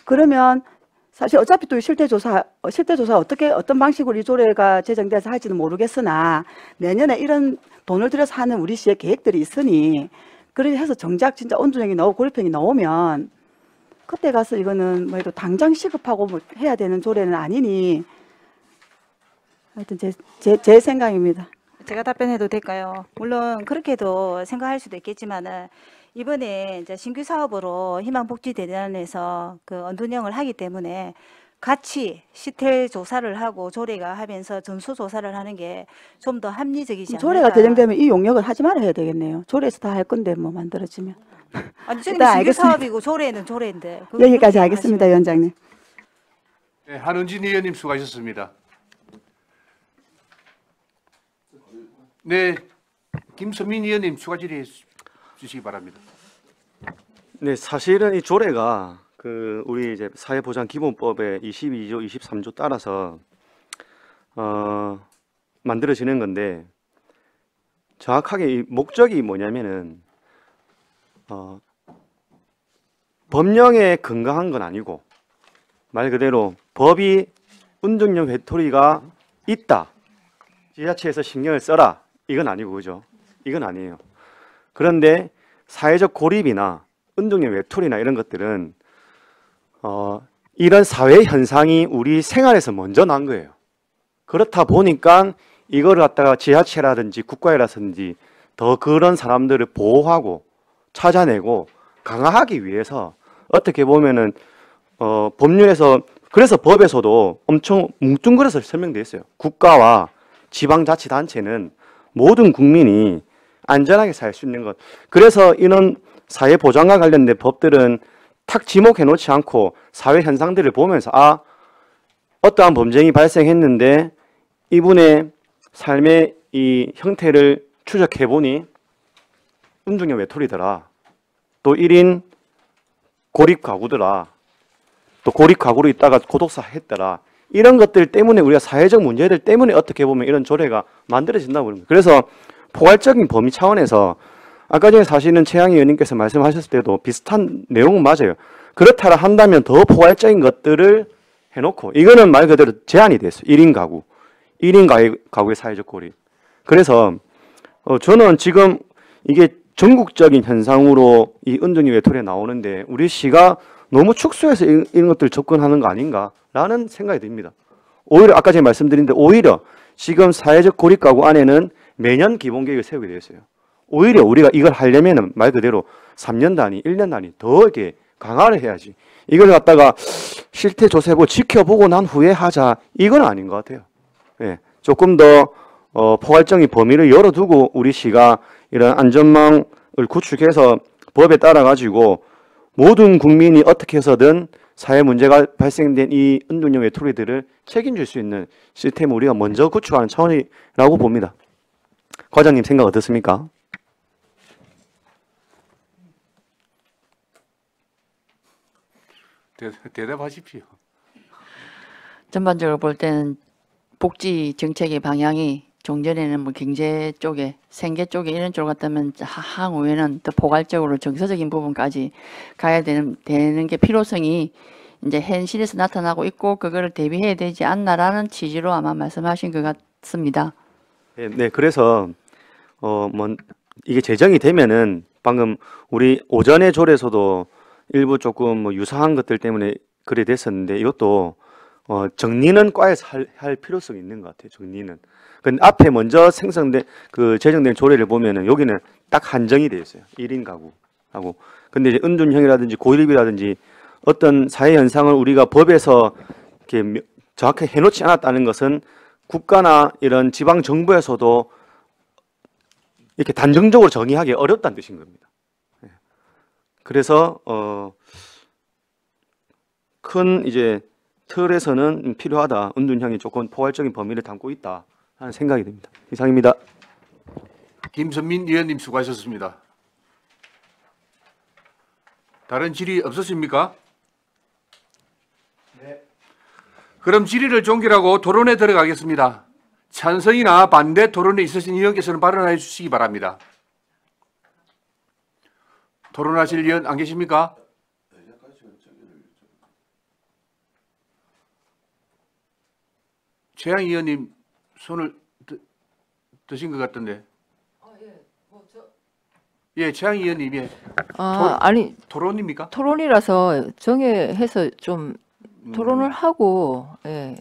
S8: 그러면 사실 어차피 또 실태조사 어떻게 어떤 방식으로 이 조례가 제정돼서 할지는 모르겠으나 내년에 이런 돈을 들여서 하는 우리 시의 계획들이 있으니 그렇게 해서 정작 진짜 언둔형이 나오고 고립형이 나오면 그때 가서 이거는 뭐 해도 당장 시급하고 뭐 해야 되는 조례는 아니니 하여튼 제 생각입니다.
S2: 제가 답변해도 될까요? 물론 그렇게도 생각할 수도 있겠지만은 이번에 이제 신규 사업으로 희망복지대단에서 그 언둔형을 하기 때문에 같이 실태 조사를 하고 조례가 하면서 전수 조사를 하는 게 좀 더 합리적이지 않을까.
S8: 조례가 제정되면 이 용역을 하지 말아야 되겠네요. 조례에서 다 할 건데 뭐 만들어지면.
S2: 아니 지금
S8: 일단
S2: 신규
S8: 알겠습니다.
S2: 사업이고 조례는 조례인데.
S8: 여기까지 하겠습니다, 위원장님.
S1: 네, 한은진 의원님 수고하셨습니다. 네, 김선민 의원님 추가 질의해 주시기 바랍니다.
S5: 네, 사실은 이 조례가 우리 이제 사회보장기본법의 22조, 23조 따라서 만들어지는 건데 정확하게 이 목적이 뭐냐면은 법령에 근거한 건 아니고 말 그대로 법이 은둔형 외톨이가 있다. 지자체에서 신경을 써라. 이건 아니고 그죠? 이건 아니에요. 그런데 사회적 고립이나 은둔형 외톨이나 이런 것들은 이런 사회 현상이 우리 생활에서 먼저 난 거예요. 그렇다 보니까 이거를 갖다가 지자체라든지 국가라든지 더 그런 사람들을 보호하고 찾아내고 강화하기 위해서 어떻게 보면은 법률에서 그래서 법에서도 엄청 뭉뚱그려서 설명되어 있어요. 국가와 지방자치단체는 모든 국민이 안전하게 살 수 있는 것. 그래서 이런 사회보장과 관련된 법들은 탁 지목해 놓지 않고 사회 현상들을 보면서 어떠한 범죄이 발생했는데 이분의 삶의 이 형태를 추적해 보니 은둔형 외톨이더라. 또 1인 고립 가구더라. 또 고립 가구로 있다가 고독사 했더라. 이런 것들 때문에 우리가 사회적 문제들 때문에 어떻게 보면 이런 조례가 만들어진다고 그럽니다. 그래서 포괄적인 범위 차원에서 아까 전에 사실은 최양희 의원님께서 말씀하셨을 때도 비슷한 내용은 맞아요. 그렇다라 한다면 더 포괄적인 것들을 해놓고 이거는 말 그대로 제한이 됐어요. 1인 가구. 1인 가구의 사회적 고립. 그래서 저는 지금 이게 전국적인 현상으로 이 은둔형 외톨이가 나오는데 우리 시가 너무 축소해서 이런 것들 접근하는 거 아닌가라는 생각이 듭니다. 오히려 아까 제가 말씀드린데 오히려 지금 사회적 고립 가구 안에는 매년 기본 계획을 세우게 되어 있어요. 오히려 우리가 이걸 하려면은 말 그대로 3년 단위, 1년 단위 더 이렇게 강화를 해야지. 이걸 갖다가 실태 조사해보고 지켜보고 난 후에 하자. 이건 아닌 것 같아요. 예, 조금 더 포괄적인 범위를 열어두고 우리 시가 이런 안전망을 구축해서 법에 따라 가지고 모든 국민이 어떻게 해서든 사회 문제가 발생된 이 은둔형 외톨이들을 책임질 수 있는 시스템을 우리가 먼저 구축하는 차원이라고 봅니다. 과장님 생각 어떻습니까?
S1: 대답하십시오.
S4: 전반적으로 볼 때는 복지 정책의 방향이 종전에는 뭐 경제 쪽에, 생계 쪽에 이런 쪽으로 갔다면 향후에는 더 포괄적으로 정서적인 부분까지 가야 되는 게 필요성이 이제 현실에서 나타나고 있고 그거를 대비해야 되지 않나라는 취지로 아마 말씀하신 것 같습니다.
S5: 네, 그래서 이게 제정이 되면은 방금 우리 오전의 조례에서도 일부 조금 뭐 유사한 것들 때문에 그래 됐었는데 이것도 정리는 과에서 할 필요성이 있는 것 같아요. 정리는. 근데 앞에 먼저 제정된 조례를 보면은 여기는 딱 한정이 되어 있어요. 1인 가구하고. 근데 이제 은둔형이라든지 고립이라든지 어떤 사회 현상을 우리가 법에서 이렇게 정확히 해놓지 않았다는 것은 국가나 이런 지방 정부에서도 이렇게 단정적으로 정의하기 어렵다는 뜻인 겁니다. 그래서 큰 이제 틀에서는 필요하다. 은둔형이 조금 포괄적인 범위를 담고 있다 하는 생각이 듭니다. 이상입니다.
S1: 김선민 의원님 수고하셨습니다. 다른 질의 없으십니까? 네. 그럼 질의를 종결하고 토론에 들어가겠습니다. 찬성이나 반대 토론에 있으신 의원께서는 발언해 주시기 바랍니다. 토론하실 의원 안 계십니까? 최양 의원님 손을 드신 것 같던데. 예, 최양 의원님, 예.
S7: 아니
S1: 토론입니까?
S7: 토론이라서 정해해서 좀 토론을 하고 예.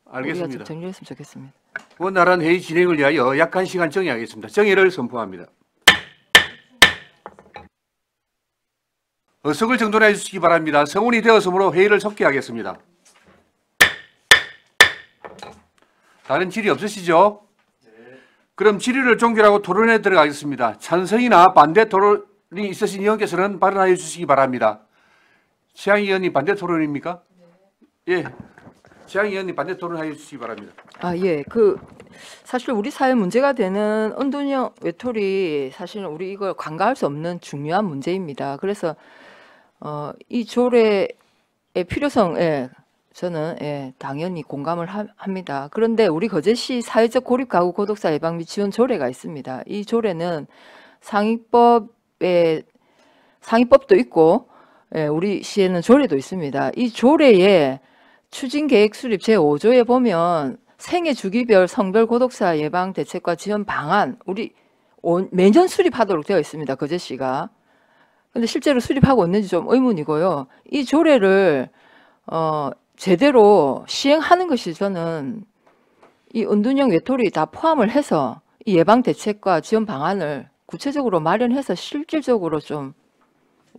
S7: 우리가 좀
S1: 알겠습니다.
S7: 정리했으면 좋겠습니다.
S1: 원활한 회의 진행을 위하여 약한 시간 정의하겠습니다. 정의를 선포합니다. 의석을 정돈해 주시기 바랍니다. 성운이 되었으므로 회의를 속기하겠습니다. 다른 질의 없으시죠? 그럼 질의를 종결하고 토론에 들어가겠습니다. 찬성이나 반대 토론이 있으신 의원께서는 발언하여 주시기 바랍니다. 최양 의원님 반대 토론입니까? 예. 최양 의원님 반대 토론하여 주시기 바랍니다.
S7: 예. 사실 우리 사회 문제가 되는 은둔형 외톨이 사실은 우리 이걸 간과할 수 없는 중요한 문제입니다. 그래서 이 조례의 필요성에 저는 당연히 공감을 합니다. 그런데 우리 거제시 사회적 고립 가구 고독사 예방 및 지원 조례가 있습니다. 이 조례는 상위법도 있고 우리 시에는 조례도 있습니다. 이 조례에 추진계획 수립 제5조에 보면 생애 주기별 성별 고독사 예방 대책과 지원 방안 우리 매년 수립하도록 되어 있습니다. 거제시가. 근데 실제로 수립하고 있는지 좀 의문이고요. 이 조례를 제대로 시행하는 것이 저는 이 은둔형 외톨이 다 포함을 해서 이 예방 대책과 지원 방안을 구체적으로 마련해서 실질적으로 좀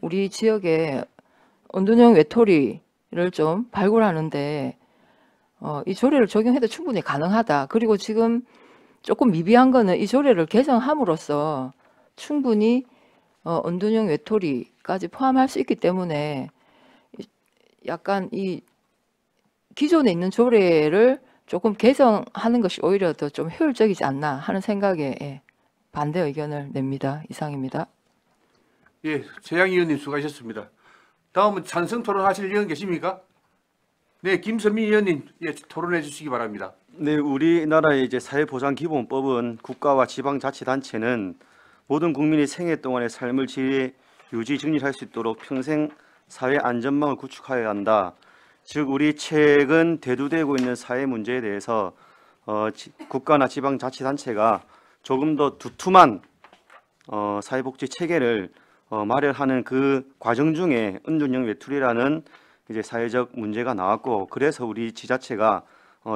S7: 우리 지역에 은둔형 외톨이를 좀 발굴하는데 이 조례를 적용해도 충분히 가능하다. 그리고 지금 조금 미비한 거는 이 조례를 개정함으로써 충분히 은둔형 외톨이까지 포함할 수 있기 때문에 약간 이 기존에 있는 조례를 조금 개정하는 것이 오히려 더 좀 효율적이지 않나 하는 생각에 반대 의견을 냅니다. 이상입니다.
S1: 예, 최양 의원님 수고하셨습니다. 다음은 찬성 토론하실 의원 계십니까? 네, 김선민 의원님 토론해 주시기 바랍니다.
S5: 네, 우리나라의 이제 사회보장기본법은 국가와 지방자치단체는 모든 국민이 생애 동안의 삶을 지혜, 유지, 증진할 수 있도록 평생 사회 안전망을 구축하여야 한다. 즉 우리 최근 대두되고 있는 사회 문제에 대해서 국가나 지방자치단체가 조금 더 두툼한 사회복지 체계를 마련하는 그 과정 중에 은둔형 외톨이라는 이제 사회적 문제가 나왔고 그래서 우리 지자체가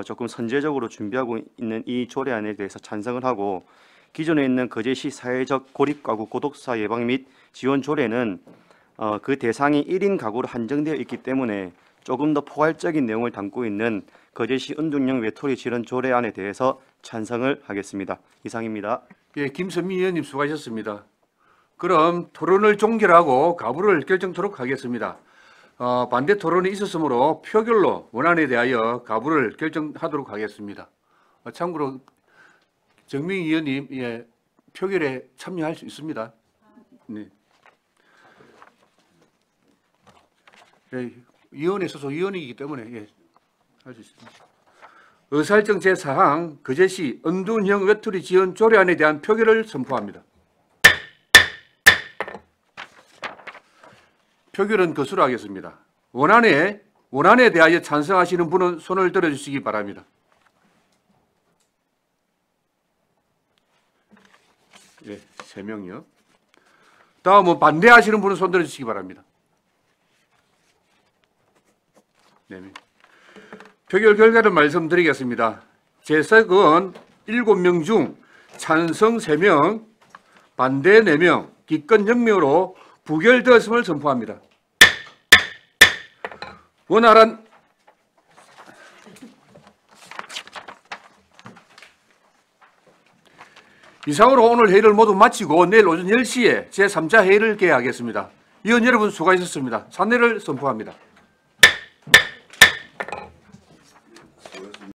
S5: 조금 선제적으로 준비하고 있는 이 조례안에 대해서 찬성을 하고 기존에 있는 거제시 사회적 고립가구 고독사 예방 및 지원 조례는 그 대상이 1인 가구로 한정되어 있기 때문에 조금 더 포괄적인 내용을 담고 있는 거제시 은둔형 외톨이 지원 조례안에 대해서 찬성을 하겠습니다. 이상입니다.
S1: 예, 김선민 의원님 수고하셨습니다. 그럼 토론을 종결하고 가부를 결정토록 하겠습니다. 반대 토론이 있었으므로 표결로 원안에 대하여 가부를 결정하도록 하겠습니다. 참고로 정민 의원님 표결에 참여할 수 있습니다. 네. 위원회 소속 위원이기 때문에 예, 할 수 있습니다. 의사일정 제4항 거제시 은둔형 외톨이 지원 조례안에 대한 표결을 선포합니다. 표결은 것으로 하겠습니다. 원안에 대하여 찬성하시는 분은 손을 들어주시기 바랍니다. 예, 3명이요. 다음은 반대하시는 분은 손 들어주시기 바랍니다. 4명. 표결 결과를 말씀드리겠습니다. 재석은 7명 중 찬성 3명, 반대 4명, 기권 0명으로 부결되었음을 선포합니다. 원활한 이상으로 오늘 회의를 모두 마치고 내일 오전 10시에 제3차 회의를 개회하겠습니다. 위원 여러분 수고하셨습니다. 산회를 선포합니다.